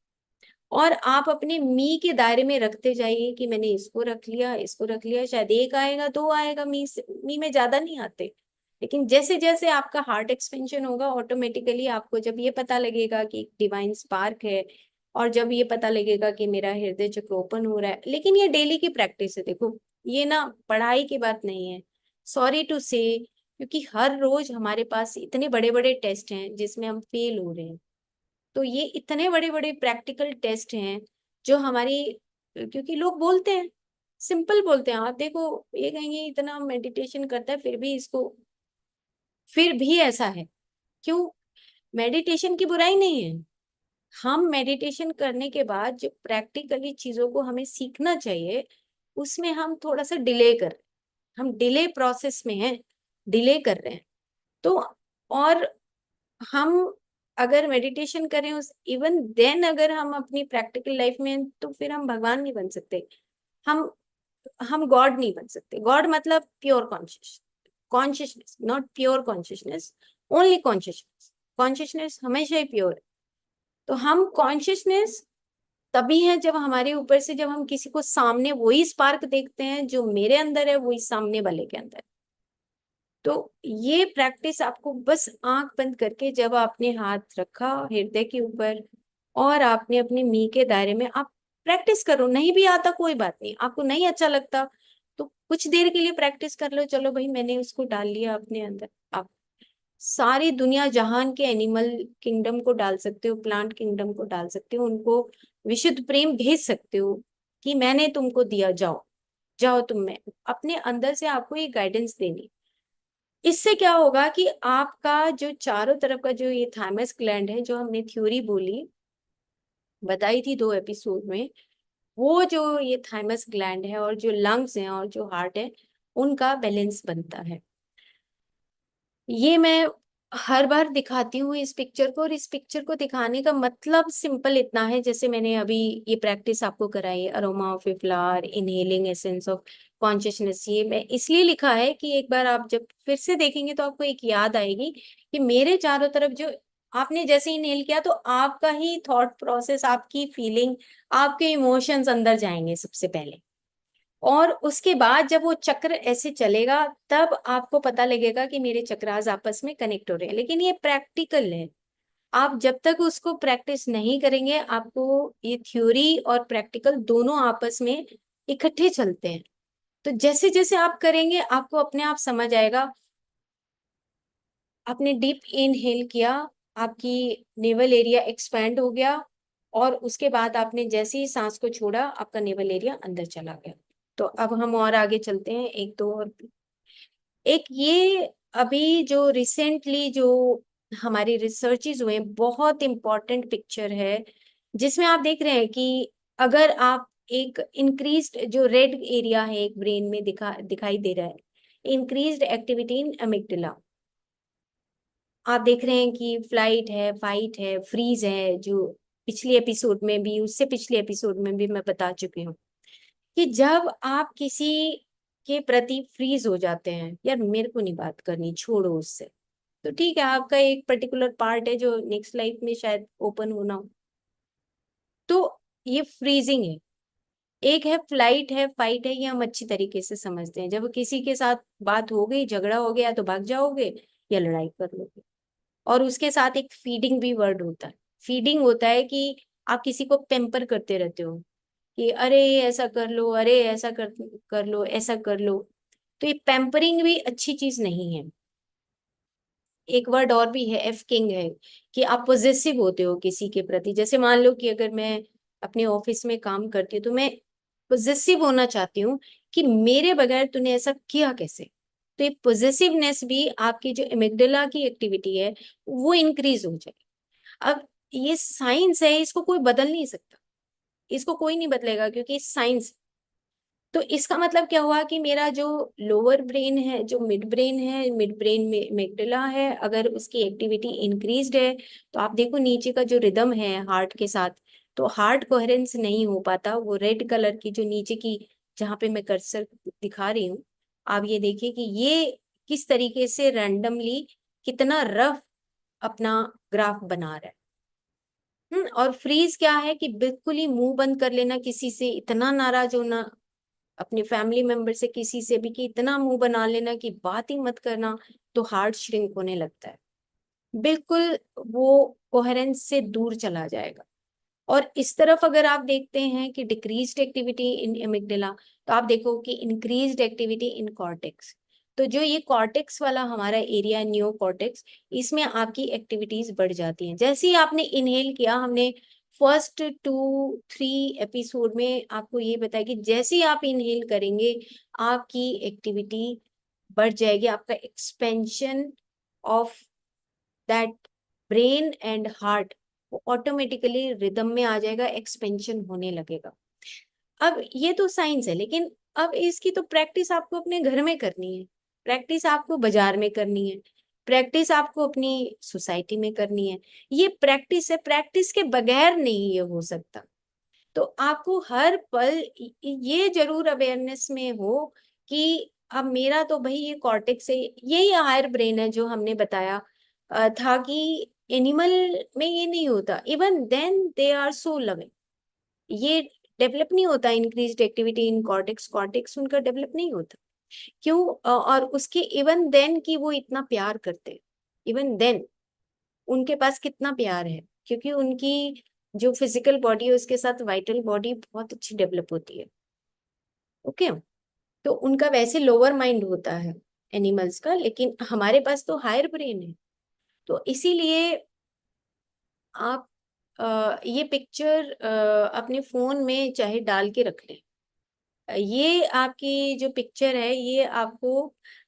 और आप अपने मी के दायरे में रखते जाइए कि मैंने इसको रख लिया, इसको रख लिया, शायद एक आएगा, दो आएगा, मी में ज्यादा नहीं आते। लेकिन जैसे जैसे आपका हार्ट एक्सपेंशन होगा, ऑटोमेटिकली आपको जब ये पता लगेगा कि एक डिवाइन स्पार्क है, और जब ये पता लगेगा कि मेरा हृदय चक्र ओपन हो रहा है। लेकिन ये डेली की प्रैक्टिस है, देखो ये ना पढ़ाई की बात नहीं है। सॉरी टू से क्योंकि हर रोज हमारे पास इतने बड़े बड़े टेस्ट हैं जिसमें हम फेल हो रहे हैं। तो ये इतने बड़े बड़े प्रैक्टिकल टेस्ट हैं जो हमारी, क्योंकि लोग बोलते हैं, सिंपल बोलते हैं, आप देखो ये कहेंगे इतना मेडिटेशन करता है फिर भी ऐसा है क्यों? मेडिटेशन की बुराई नहीं है। हम मेडिटेशन करने के बाद जो प्रैक्टिकली चीजों को हमें सीखना चाहिए, उसमें हम थोड़ा सा डिले कर, हम डिले प्रोसेस में हैं, डिले कर रहे हैं। तो और हम अगर मेडिटेशन करें उस इवन देन अगर हम अपनी प्रैक्टिकल लाइफ में, तो फिर हम भगवान नहीं बन सकते, हम हम गॉड नहीं बन सकते। गॉड मतलब pure consciousness, not pure consciousness, only consciousness. Consciousness हमेशा ही प्योर है। तो हम कॉन्शियसनेस तभी है जब हमारे ऊपर से, जब हम किसी को सामने वही स्पार्क देखते हैं जो मेरे अंदर है, वही सामने वाले के अंदर है। तो ये प्रैक्टिस आपको बस आंख बंद करके, जब आपने हाथ रखा हृदय के ऊपर और आपने अपने मी के दायरे में, आप प्रैक्टिस करो। नहीं भी आता कोई बात नहीं, आपको नहीं अच्छा लगता तो कुछ देर के लिए प्रैक्टिस कर लो, चलो भाई मैंने उसको डाल लिया अपने अंदर। आप सारी दुनिया जहान के एनिमल किंगडम को डाल सकते हो, प्लांट किंगडम को डाल सकते हो, उनको विशुद्ध प्रेम भेज सकते हो कि मैंने तुमको दिया, जाओ जाओ तुम में। अपने अंदर से आपको ये गाइडेंस देनी। इससे क्या होगा कि आपका जो चारों तरफ का जो ये थाइमस ग्लैंड है, जो हमने थ्योरी बोली बताई थी 2 एपिसोड में, वो जो ये थाइमस ग्लैंड है और जो लंग्स हैं और जो हार्ट है, उनका बैलेंस बनता है। ये मैं हर बार दिखाती हूँ इस पिक्चर को, और इस पिक्चर को दिखाने का मतलब सिंपल इतना है, जैसे मैंने अभी ये प्रैक्टिस आपको कराई है, aroma of a flower, inhaling essence of consciousness. ये मैं इसलिए लिखा है कि एक बार आप जब फिर से देखेंगे तो आपको एक याद आएगी कि मेरे चारों तरफ जो आपने जैसे इनहेल किया, तो आपका ही थॉट प्रोसेस, आपकी फीलिंग, आपके इमोशंस अंदर जाएंगे सबसे पहले। और उसके बाद जब वो चक्र ऐसे चलेगा, तब आपको पता लगेगा कि मेरे चक्रास आपस में कनेक्ट हो रहे हैं। लेकिन ये प्रैक्टिकल है, आप जब तक उसको प्रैक्टिस नहीं करेंगे, आपको ये थ्योरी और प्रैक्टिकल दोनों आपस में इकट्ठे चलते हैं। तो जैसे जैसे आप करेंगे, आपको अपने आप समझ आएगा। आपने डीप इनहेल किया, आपकी नेवल एरिया एक्सपैंड हो गया, और उसके बाद आपने जैसे ही सांस को छोड़ा, आपका नेवल एरिया अंदर चला गया। तो अब हम और आगे चलते हैं, एक दो और। एक ये अभी जो रिसेंटली जो हमारी रिसर्चेज हुए हैं, बहुत इंपॉर्टेंट पिक्चर है, जिसमें आप देख रहे हैं कि अगर आप एक इंक्रीज्ड जो रेड एरिया है एक ब्रेन में दिखाई दे रहा है, इंक्रीज्ड एक्टिविटी इन अमिग्डाला। आप देख रहे हैं कि फ्लाइट है, फाइट है, फ्रीज है, जो पिछले एपिसोड में भी, उससे पिछले एपिसोड में भी मैं बता चुकी हूँ कि जब आप किसी के प्रति फ्रीज हो जाते हैं, यार मेरे को नहीं बात करनी, छोड़ो उससे, तो ठीक है, आपका एक पर्टिकुलर पार्ट है जो नेक्स्ट लाइफ में शायद ओपन होना हो, तो ये फ्रीजिंग है। एक है फ्लाइट है, फाइट है, ये हम अच्छी तरीके से समझते हैं। जब किसी के साथ बात हो गई, झगड़ा हो गया, तो भाग जाओगे या लड़ाई कर लोगे। और उसके साथ एक फीडिंग भी वर्ड होता है। फीडिंग होता है कि आप किसी को पेम्पर करते रहते हो कि अरे ऐसा कर लो, अरे ऐसा कर लो, ऐसा कर लो। तो ये पैम्परिंग भी अच्छी चीज नहीं है। एक वर्ड और भी है, एफ किंग है, कि आप पॉजेसिव होते हो किसी के प्रति। जैसे मान लो कि अगर मैं अपने ऑफिस में काम करती हूँ, तो मैं पॉजेसिव होना चाहती हूँ कि मेरे बगैर तूने ऐसा किया कैसे। तो ये पॉजेसिवनेस भी आपकी जो एमिग्डाला की एक्टिविटी है, वो इंक्रीज हो जाए। अब ये साइंस है, इसको कोई बदल नहीं सकता, इसको कोई नहीं बदलेगा, क्योंकि साइंस। तो इसका मतलब क्या हुआ कि मेरा जो लोअर ब्रेन है, जो मिड ब्रेन है, मिड ब्रेन में मेगडला है, अगर उसकी एक्टिविटी इंक्रीज्ड है, तो आप देखो नीचे का जो रिदम है हार्ट के साथ, तो हार्ट कोहेरेंस नहीं हो पाता। वो रेड कलर की जो नीचे की, जहाँ पे मैं कर्सर दिखा रही हूँ, आप ये देखिए कि ये किस तरीके से रैंडमली कितना रफ अपना ग्राफ बना रहा है। और फ्रीज क्या है कि बिल्कुल ही मुंह बंद कर लेना, किसी से इतना नाराज होना, अपने फैमिली मेंबर से किसी से भी, कि इतना मुंह बना लेना कि बात ही मत करना, तो हार्ट श्रिंक होने लगता है, बिल्कुल वो कोहेरेंस से दूर चला जाएगा। और इस तरफ अगर आप देखते हैं कि डिक्रीज्ड एक्टिविटी इन एमिग्डाला, तो आप देखो कि इंक्रीज्ड एक्टिविटी इन कॉर्टेक्स। तो जो ये कॉर्टेक्स वाला हमारा एरिया, न्यो कॉर्टेक्स, इसमें आपकी एक्टिविटीज बढ़ जाती हैं। जैसे ही आपने इनहेल किया, हमने फर्स्ट 2-3 एपिसोड में आपको ये बताया कि जैसे ही आप इनहेल करेंगे आपकी एक्टिविटी बढ़ जाएगी, आपका expansion of that brain and heart automatically rhythm में आ जाएगा, एक्सपेंशन होने लगेगा। अब ये तो साइंस है, लेकिन अब इसकी तो प्रैक्टिस आपको अपने घर में करनी है, प्रैक्टिस आपको बाजार में करनी है, प्रैक्टिस आपको अपनी सोसाइटी में करनी है। ये प्रैक्टिस है, प्रैक्टिस के बगैर नहीं ये हो सकता। तो आपको हर पल ये जरूर अवेयरनेस में हो कि अब मेरा तो भाई ये कॉर्टेक्स है, यही हायर ब्रेन है जो हमने बताया था कि एनिमल में ये नहीं होता। Even then they are so loving, ये डेवलप नहीं होता increased activity in cortex, cortex उनका डेवलप नहीं होता। क्यों? और उसके इवन देन कि वो इतना प्यार करते हैं, इवन देन उनके पास कितना प्यार है, क्योंकि उनकी जो फिजिकल बॉडी है उसके साथ वाइटल बॉडी बहुत अच्छी डेवलप होती है। ओके, तो उनका वैसे लोअर माइंड होता है एनिमल्स का, लेकिन हमारे पास तो हायर ब्रेन है। तो इसीलिए आप ये पिक्चर अपने फोन में चाहे डाल के रख लें। ये आपकी जो पिक्चर है ये आपको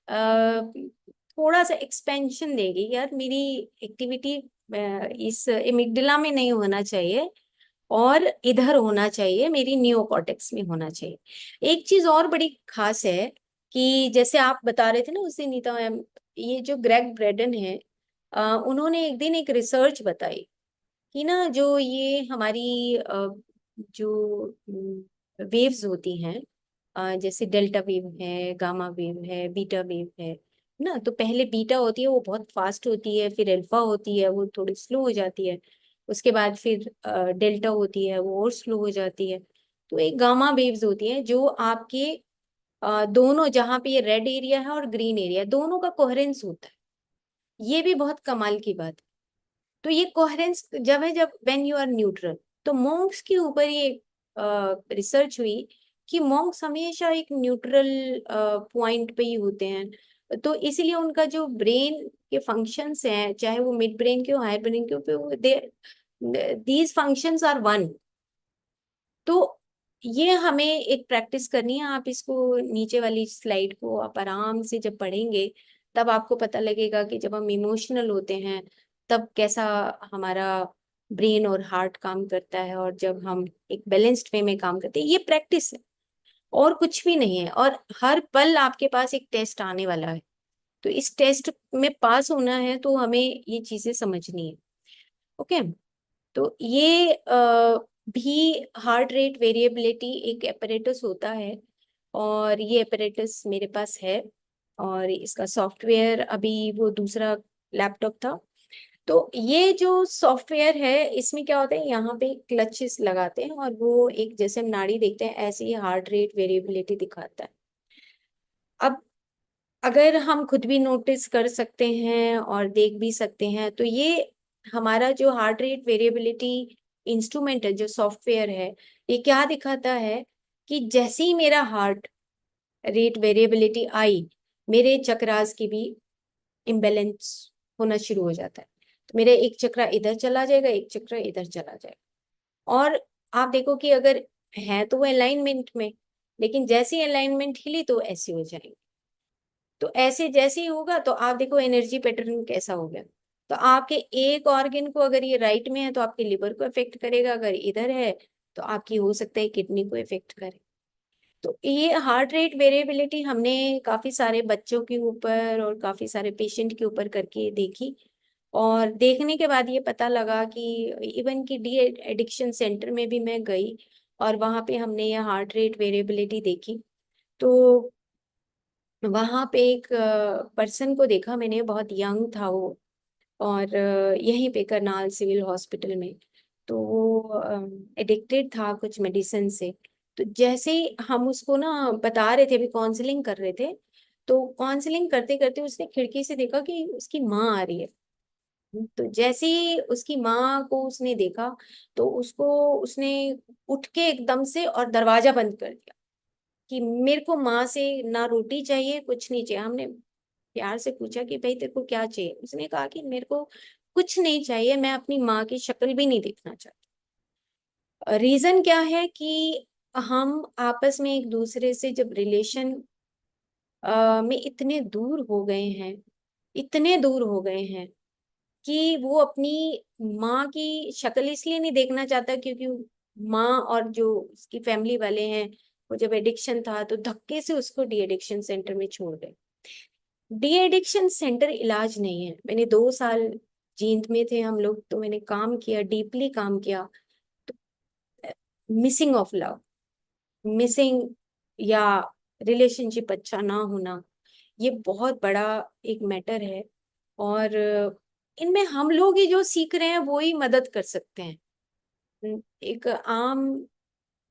थोड़ा सा एक्सपेंशन देगी यार, मेरी एक्टिविटी इस एमिगडाला में नहीं होना चाहिए और इधर होना चाहिए, मेरी नियोकॉर्टेक्स में होना चाहिए। एक चीज और बड़ी खास है कि जैसे आप बता रहे थे ना उस दिन नीता मैम, ये जो ग्रेग ब्रेडन है, उन्होंने एक दिन एक रिसर्च बताई कि ना जो ये हमारी जो वेव्स होती हैं, जैसे डेल्टा वेव है, गामा वेव है, बीटा वेव है ना। तो पहले बीटा होती है वो बहुत फास्ट होती है, फिर अल्फा होती है वो थोड़ी स्लो हो जाती है, उसके बाद फिर डेल्टा होती है वो और स्लो हो जाती है। तो एक गामा वेव्स होती है जो आपके दोनों, जहाँ पे ये रेड एरिया है और ग्रीन एरिया, दोनों का कोहेरेंस होता है। ये भी बहुत कमाल की बात है। तो ये कोहेरेंस जब है जब व्हेन यू आर न्यूट्रल। तो मॉन्क्स के ऊपर ये रिसर्च हुई कि मॉन्क्स हमेशा एक न्यूट्रल पॉइंट पे ही होते हैं। तो इसीलिए उनका जो ब्रेन के फंक्शंस हैं, चाहे वो मिड ब्रेन के हो, हायर ब्रेन के हो, they these functions are one. तो ये हमें एक प्रैक्टिस करनी है। आप इसको नीचे वाली स्लाइड को आप आराम से जब पढ़ेंगे तब आपको पता लगेगा कि जब हम इमोशनल होते हैं तब कैसा हमारा ब्रेन और हार्ट काम करता है, और जब हम एक बैलेंस्ड वे में काम करते हैं। ये प्रैक्टिस है और कुछ भी नहीं है। और हर पल आपके पास एक टेस्ट आने वाला है, तो इस टेस्ट में पास होना है तो हमें ये चीजें समझनी है। ओके, तो ये भी हार्ट रेट वेरिएबिलिटी एक एपरेटस होता है, और ये एपरेटस मेरे पास है, और इसका सॉफ्टवेयर अभी वो दूसरा लैपटॉप था। तो ये जो सॉफ्टवेयर है इसमें क्या होता है, यहाँ पे क्लचेस लगाते हैं और वो एक जैसे हम नाड़ी देखते हैं ऐसे ही हार्ट रेट वेरिएबिलिटी दिखाता है। अब अगर हम खुद भी नोटिस कर सकते हैं और देख भी सकते हैं, तो ये हमारा जो हार्ट रेट वेरिएबिलिटी इंस्ट्रूमेंट है, जो सॉफ्टवेयर है, ये क्या दिखाता है कि जैसे ही मेरा हार्ट रेट वेरिएबिलिटी आई, मेरे चक्रास की भी इम्बेलेंस होना शुरू हो जाता है। तो मेरे एक चक्रा इधर चला जाएगा, एक चक्रा इधर चला जाएगा। और आप देखो कि अगर है तो वो अलाइनमेंट में, लेकिन जैसे ही अलाइनमेंट हिली तो ऐसे हो जाएंगे। तो ऐसे जैसे ही होगा तो आप देखो एनर्जी पैटर्न कैसा हो गया। तो आपके एक ऑर्गन को अगर ये राइट में है तो आपके लिवर को इफेक्ट करेगा, अगर इधर है तो आपकी हो सकता है किडनी को इफेक्ट करे। तो ये हार्ट रेट वेरिएबिलिटी हमने काफी सारे बच्चों के ऊपर और काफी सारे पेशेंट के ऊपर करके देखी, और देखने के बाद ये पता लगा कि इवन की डी एडिक्शन सेंटर में भी मैं गई और वहां पे हमने ये हार्ट रेट वेरिएबिलिटी देखी। तो वहां पे एक पर्सन को देखा मैंने, बहुत यंग था वो, और यहीं पे करनाल सिविल हॉस्पिटल में। तो वो एडिक्टेड था कुछ मेडिसिन से। तो जैसे ही हम उसको ना बता रहे थे, अभी काउंसलिंग कर रहे थे, तो काउंसलिंग करते करते उसने खिड़की से देखा कि उसकी माँ आ रही है। तो जैसे ही उसकी माँ को उसने देखा तो उसको उसने उठ के एकदम से और दरवाजा बंद कर दिया। कि मेरे को माँ से ना रोटी चाहिए, कुछ नहीं चाहिए। हमने प्यार से पूछा कि भाई तेरे को क्या चाहिए, उसने कहा कि मेरे को कुछ नहीं चाहिए, मैं अपनी माँ की शक्ल भी नहीं देखना चाहती। रीजन क्या है कि हम आपस में एक दूसरे से जब रिलेशन में इतने दूर हो गए हैं, इतने दूर हो गए हैं कि वो अपनी माँ की शक्ल इसलिए नहीं देखना चाहता क्योंकि माँ और जो उसकी फैमिली वाले हैं, वो जब एडिक्शन था तो धक्के से उसको डी एडिक्शन सेंटर में छोड़ गए। डी एडिक्शन सेंटर इलाज नहीं है। मैंने 2 साल जींद में थे हम लोग, तो मैंने काम किया, डीपली काम किया। तो मिसिंग ऑफ लव, मिसिंग या रिलेशनशिप अच्छा ना होना, ये बहुत बड़ा एक मैटर है। और इनमें हम लोग ही जो सीख रहे हैं वो ही मदद कर सकते हैं। एक आम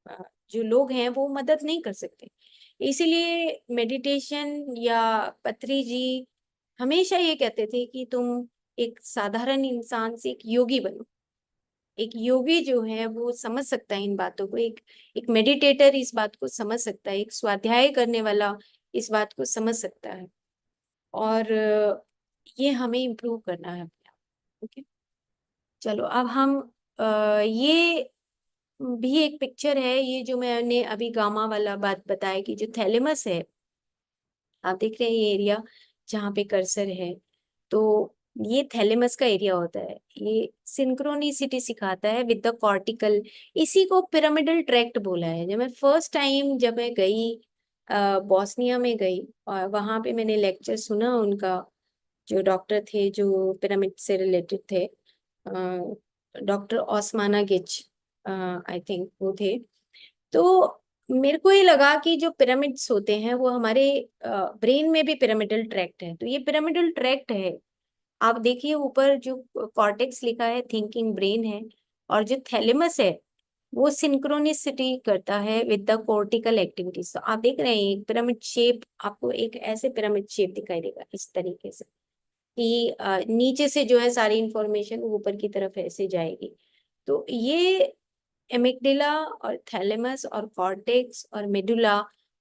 अ, जो लोग हैं वो मदद नहीं कर सकते। इसीलिए मेडिटेशन या पत्री जी हमेशा ये कहते थे कि तुम एक साधारण इंसान से एक योगी बनो। एक योगी जो है वो समझ सकता है इन बातों को, एक एक मेडिटेटर इस बात को समझ सकता है, एक स्वाध्याय करने वाला इस बात को समझ सकता है। और ये हमें इम्प्रूव करना है अपने आप। ओके, चलो अब हम ये भी एक पिक्चर है, ये जो मैंने अभी गामा वाला बात बताया कि जो थैलेमस है, आप देख रहे हैं ये एरिया जहाँ पे कर्सर है, तो ये थैलेमस का एरिया होता है। ये सिंक्रोनिसिटी सिखाता है विद द कॉर्टिकल। इसी को पिरामिडल ट्रैक्ट बोला है। जब मैं फर्स्ट टाइम जब मैं गई बॉस्निया में गई, और वहां पे मैंने लेक्चर सुना उनका, जो डॉक्टर थे जो पिरामिड से रिलेटेड थे, डॉक्टर ओस्माना गिच, आई थिंक वो थे। तो मेरे को ये लगा कि जो पिरामिड्स होते हैं वो हमारे ब्रेन में भी पिरामिडल ट्रैक्ट है। तो ये पिरामिडल ट्रैक्ट है, आप देखिए ऊपर जो कॉर्टेक्स लिखा है थिंकिंग ब्रेन है, और जो थैलेमस है वो सिंक्रोनिसिटी करता है विद द कॉर्टिकल एक्टिविटीज। तो आप देख रहे हैं एक पिरामिड शेप, आपको एक ऐसे पिरामिड शेप दिखाई देगा इस तरीके से कि नीचे से जो है सारी इंफॉर्मेशन ऊपर की तरफ ऐसे जाएगी। तो ये एमिगडाला और थैलेमस और कॉर्टेक्स और मेडुला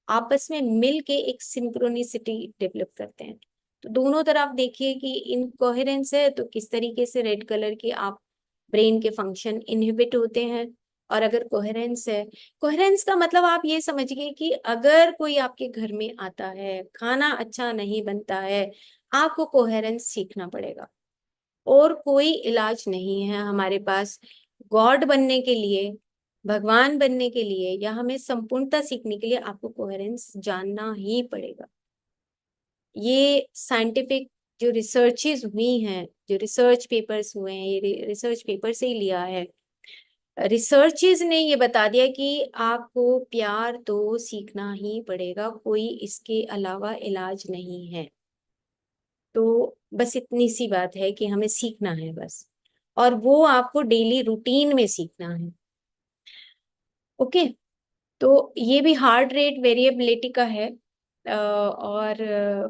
आपस में मिल के एक सिंक्रोनिसिटी डेवलप करते हैं। तो दोनों तरफ देखिए कि इनकोहेरेंस है तो किस तरीके से रेड कलर के आप ब्रेन के फंक्शन इनहिबिट होते हैं। और अगर कोहेरेंस है, कोहेरेंस का मतलब आप ये समझिए कि अगर कोई आपके घर में आता है, खाना अच्छा नहीं बनता है, आपको कोहेरेंस सीखना पड़ेगा। और कोई इलाज नहीं है हमारे पास। गॉड बनने के लिए, भगवान बनने के लिए, या हमें संपूर्णता सीखने के लिए आपको कोहेरेंस जानना ही पड़ेगा। ये साइंटिफिक जो रिसर्चेज हुई हैं, जो रिसर्च पेपर्स हुए हैं, ये रिसर्च पेपर से ही लिया है। रिसर्चेज ने ये बता दिया कि आपको प्यार तो सीखना ही पड़ेगा, कोई इसके अलावा इलाज नहीं है। तो बस इतनी सी बात है कि हमें सीखना है बस, और वो आपको डेली रूटीन में सीखना है। ओके, तो ये भी हार्ट रेट वेरिएबिलिटी का है, और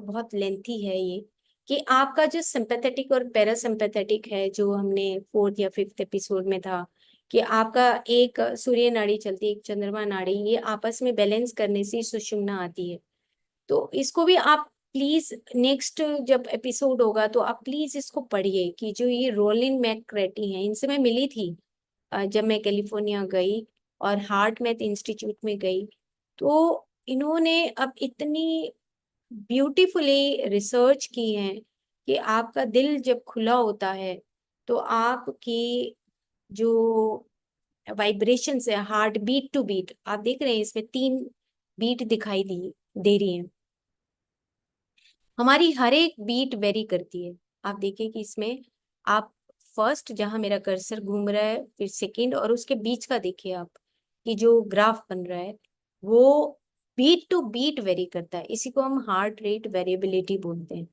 बहुत लेंथी है ये, कि आपका जो सिंपैथेटिक और पैरासिम्पैथेटिक है, जो हमने फोर्थ या फिफ्थ एपिसोड में था, कि आपका एक सूर्य नाड़ी चलती है, एक चंद्रमा नाड़ी, ये आपस में बैलेंस करने से सुषुम्ना आती है। तो इसको भी आप प्लीज नेक्स्ट जब एपिसोड होगा तो आप प्लीज इसको पढ़िए, कि जो ये रोलिन मैकक्रेटी हैं, इनसे मैं मिली थी जब मैं कैलिफोर्निया गई और हार्ट मैथ इंस्टीट्यूट में गई। तो इन्होंने अब इतनी ब्यूटीफुली रिसर्च की है कि आपका दिल जब खुला होता है तो आपकी जो वाइब्रेशन है, हार्ट बीट टू बीट, आप देख रहे हैं इसमें 3 बीट दिखाई दे रही हैं। हमारी हर एक बीट वेरी करती है। आप देखिए कि इसमें आप फर्स्ट जहां मेरा कर्सर घूम रहा है, फिर सेकंड, और उसके बीच का देखिए आप कि जो ग्राफ बन रहा है वो बीट टू बीट वेरी करता है। इसी को हम हार्ट रेट वेरिएबिलिटी बोलते हैं।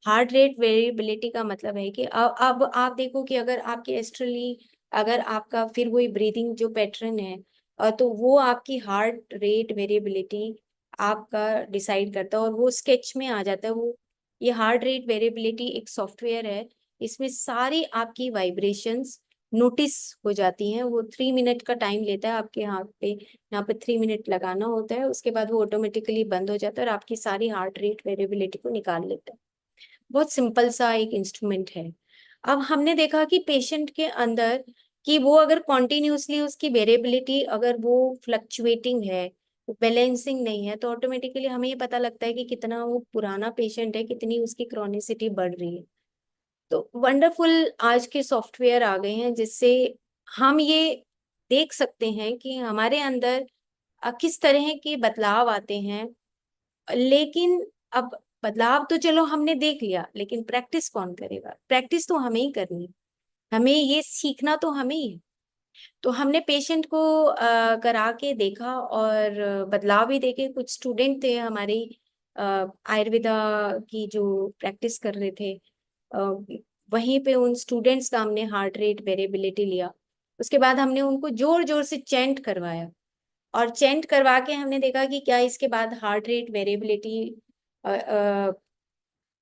हार्ट रेट वेरिएबिलिटी का मतलब है कि अब आप देखो कि अगर आपकी एस्ट्रली, अगर आपका फिर वही ब्रीदिंग जो पैटर्न है, तो वो आपकी हार्ट रेट वेरिएबिलिटी आपका डिसाइड करता है, और वो स्केच में आ जाता है। वो ये हार्ट रेट वेरिएबिलिटी एक सॉफ्टवेयर है, इसमें सारी आपकी वाइब्रेशंस नोटिस हो जाती हैं। वो 3 मिनट का टाइम लेता है आपके हाथ पे, यहाँ पे 3 मिनट लगाना होता है, उसके बाद वो ऑटोमेटिकली बंद हो जाता है और आपकी सारी हार्ट रेट वेरिएबिलिटी को निकाल लेता है। बहुत सिंपल सा एक इंस्ट्रूमेंट है। अब हमने देखा कि पेशेंट के अंदर कि वो अगर कॉन्टिन्यूसली उसकी वेरिएबिलिटी अगर वो फ्लक्चुएटिंग है, बैलेंसिंग नहीं है, तो ऑटोमेटिकली हमें ये पता लगता है कि कितना वो पुराना पेशेंट है, कितनी उसकी क्रॉनिसिटी बढ़ रही है। तो वंडरफुल आज के सॉफ्टवेयर आ गए हैं जिससे हम ये देख सकते हैं कि हमारे अंदर किस तरह के बदलाव आते हैं। लेकिन अब बदलाव तो चलो हमने देख लिया, लेकिन प्रैक्टिस कौन करेगा? प्रैक्टिस तो हमें ही करनी है, हमें ये सीखना तो हमें ही है। तो हमने पेशेंट को करा के देखा और बदलाव भी देखे। कुछ स्टूडेंट थे हमारे आयुर्वेदा की जो प्रैक्टिस कर रहे थे, वहीं पे उन स्टूडेंट्स का हमने हार्ट रेट वेरिएबिलिटी लिया। उसके बाद हमने उनको जोर जोर से चेंट करवाया, और चेंट करवा के हमने देखा कि क्या इसके बाद हार्ट रेट वेरिएबिलिटी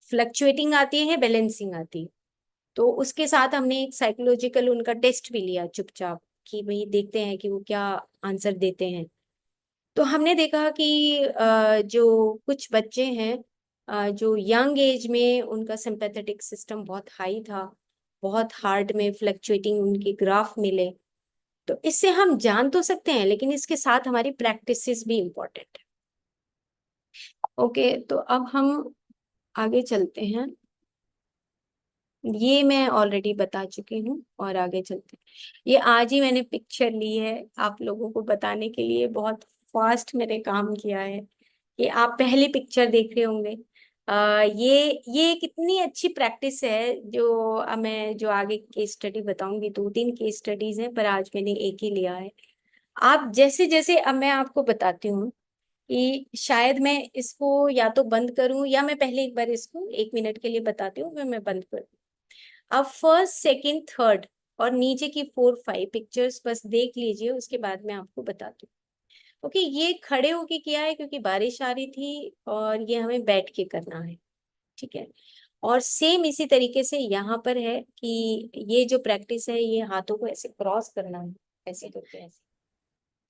फ्लक्चुएटिंग आती है, बैलेंसिंग आती है। तो उसके साथ हमने एक साइकोलॉजिकल उनका टेस्ट भी लिया चुपचाप, कि भाई देखते हैं कि वो क्या आंसर देते हैं। तो हमने देखा कि जो कुछ बच्चे हैं जो यंग एज में उनका सिंपैथेटिक सिस्टम बहुत हाई था, बहुत हार्ट में फ्लक्चुएटिंग उनके ग्राफ मिले। तो इससे हम जान तो सकते हैं, लेकिन इसके साथ हमारी प्रैक्टिसेस भी इम्पोर्टेंट है। ओके, तो अब हम आगे चलते हैं। ये मैं ऑलरेडी बता चुकी हूँ, और आगे चलते हैं। ये आज ही मैंने पिक्चर ली है आप लोगों को बताने के लिए, बहुत फास्ट मैंने काम किया है। ये आप पहली पिक्चर देख रहे होंगे। ये कितनी अच्छी प्रैक्टिस है, जो मैं जो आगे केस स्टडी बताऊंगी, 2-3 केस स्टडीज हैं, पर आज मैंने एक ही लिया है। आप जैसे जैसे अब मैं आपको बताती हूँ कि शायद मैं इसको या तो बंद करूं, या मैं पहले एक बार इसको 1 मिनट के लिए बताती हूँ, फिर मैं बंद कर। अब फर्स्ट, सेकंड, थर्ड और नीचे की 4-5 पिक्चर्स बस देख लीजिए, उसके बाद मैं आपको बताती हूँ। ओके, ये खड़े होके किया है क्योंकि बारिश आ रही थी, और ये हमें बैठ के करना है। ठीक है। और सेम इसी तरीके से यहाँ पर है कि ये जो प्रैक्टिस है, ये हाथों को ऐसे क्रॉस करना है, ऐसे करके ऐसे।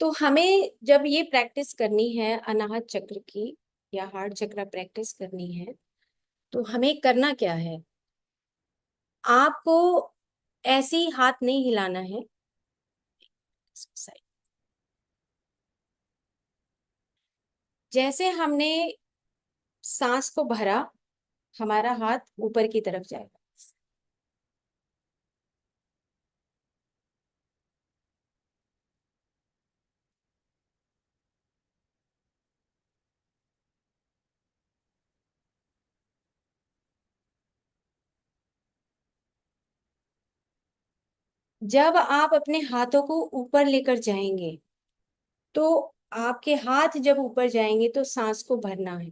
तो हमें जब ये प्रैक्टिस करनी है अनाहत चक्र की, या हार्ट चक्र प्रैक्टिस करनी है, तो हमें करना क्या है? आपको ऐसे ही हाथ नहीं हिलाना है। जैसे हमने सांस को भरा, हमारा हाथ ऊपर की तरफ जाएगा। जब आप अपने हाथों को ऊपर लेकर जाएंगे, तो आपके हाथ जब ऊपर जाएंगे तो सांस को भरना है।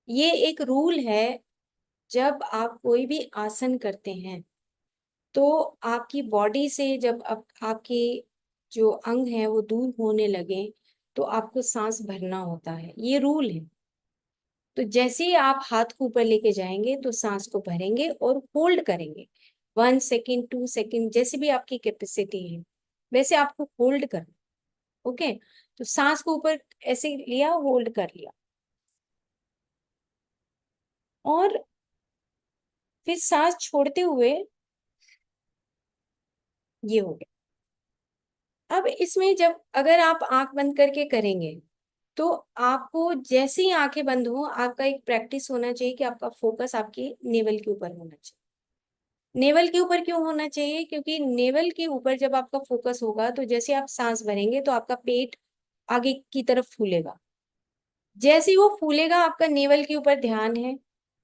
ये एक रूल है। जब आप कोई भी आसन करते हैं, तो आपकी बॉडी से जब आपके जो अंग हैं वो दूर होने लगे, तो आपको सांस भरना होता है। ये रूल है। तो जैसे ही आप हाथ को ऊपर लेके जाएंगे, तो सांस को भरेंगे और होल्ड करेंगे। 1 सेकेंड, 2 सेकेंड, जैसे भी आपकी कैपेसिटी है, वैसे आपको होल्ड करना। ओके। तो सांस को ऊपर ऐसे लिया, होल्ड कर लिया, और फिर सांस छोड़ते हुए ये हो गया। अब इसमें जब अगर आप आंख बंद करके करेंगे, तो आपको जैसे ही आंखें बंद हो, आपका एक प्रैक्टिस होना चाहिए कि आपका फोकस आपके नेवल के ऊपर होना चाहिए। नेवल के ऊपर क्यों होना चाहिए? क्योंकि नेवल के ऊपर जब आपका फोकस होगा, तो जैसे आप सांस भरेंगे, तो आपका पेट आगे की तरफ फूलेगा। जैसे ही वो फूलेगा, आपका नेवल के ऊपर ध्यान है।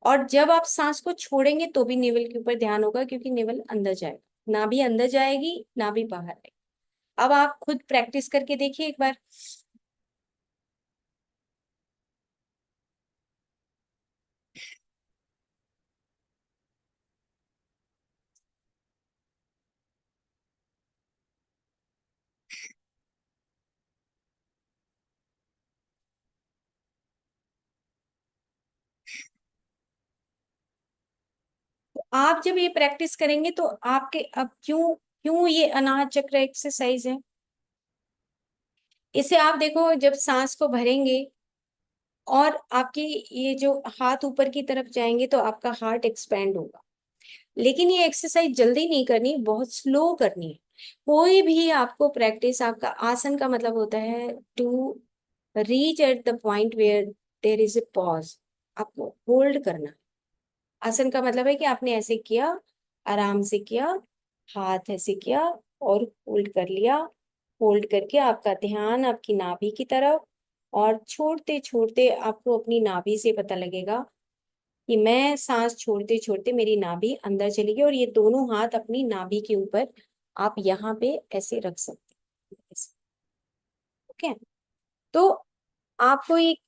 और जब आप सांस को छोड़ेंगे, तो भी नेवल के ऊपर ध्यान होगा, क्योंकि नेवल अंदर जाएगा, ना भी अंदर जाएगी, ना भी बाहर आएगी। अब आप खुद प्रैक्टिस करके देखिए एक बार। आप जब ये प्रैक्टिस करेंगे, तो आपके अब क्यों क्यों ये अनाहत चक्र एक्सरसाइज है? इसे आप देखो, जब सांस को भरेंगे और आपकी ये जो हाथ ऊपर की तरफ जाएंगे तो आपका हार्ट एक्सपैंड होगा। लेकिन ये एक्सरसाइज जल्दी नहीं करनी, बहुत स्लो करनी है। कोई भी आपको प्रैक्टिस, आपका आसन का मतलब होता है to reach at the point where there is a pause. आपको होल्ड करना है। आसन का मतलब है कि आपने ऐसे किया, आराम से किया, हाथ ऐसे किया और होल्ड कर लिया। होल्ड करके आपका ध्यान आपकी नाभि की तरफ, और छोड़ते छोड़ते आपको अपनी नाभि से पता लगेगा कि मैं सांस छोड़ते छोड़ते मेरी नाभि अंदर चली गई, और ये दोनों हाथ अपनी नाभि के ऊपर आप यहाँ पे ऐसे रख सकते हैं ऐसे। ओके। तो आपको एक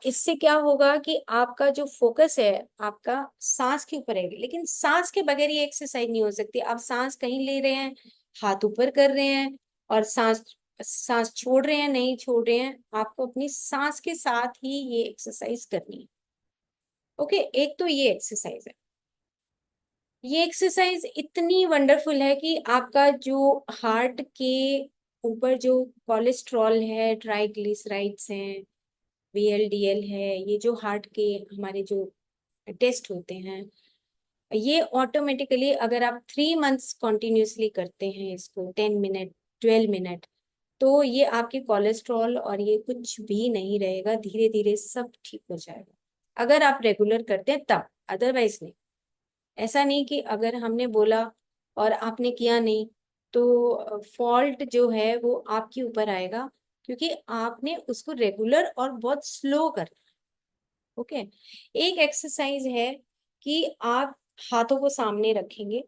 इससे क्या होगा कि आपका जो फोकस है आपका सांस के ऊपर है। लेकिन सांस के बगैर ये एक्सरसाइज नहीं हो सकती। आप सांस कहीं ले रहे हैं, हाथ ऊपर कर रहे हैं, और सांस सांस छोड़ रहे हैं, नहीं छोड़ रहे हैं, आपको अपनी सांस के साथ ही ये एक्सरसाइज करनी है। ओके, एक तो ये एक्सरसाइज है। ये एक्सरसाइज इतनी वंडरफुल है कि आपका जो हार्ट के ऊपर जो कोलेस्ट्रॉल है, ट्राइग्लिसराइड्स हैं, VLDL है, ये जो हार्ट के हमारे जो टेस्ट होते हैं, ये ऑटोमेटिकली अगर आप 3 मंथ्स कॉन्टिन्यूसली करते हैं इसको, 10 मिनट, 12 मिनट, तो ये आपके कोलेस्ट्रॉल और ये कुछ भी नहीं रहेगा, धीरे धीरे सब ठीक हो जाएगा अगर आप रेगुलर करते हैं तब। अदरवाइज नहीं। ऐसा नहीं कि अगर हमने बोला और आपने किया नहीं, तो फॉल्ट जो है वो आपके ऊपर आएगा, क्योंकि आपने उसको रेगुलर और बहुत स्लो कर। ओके। एक एक्सरसाइज है कि आप हाथों को सामने रखेंगे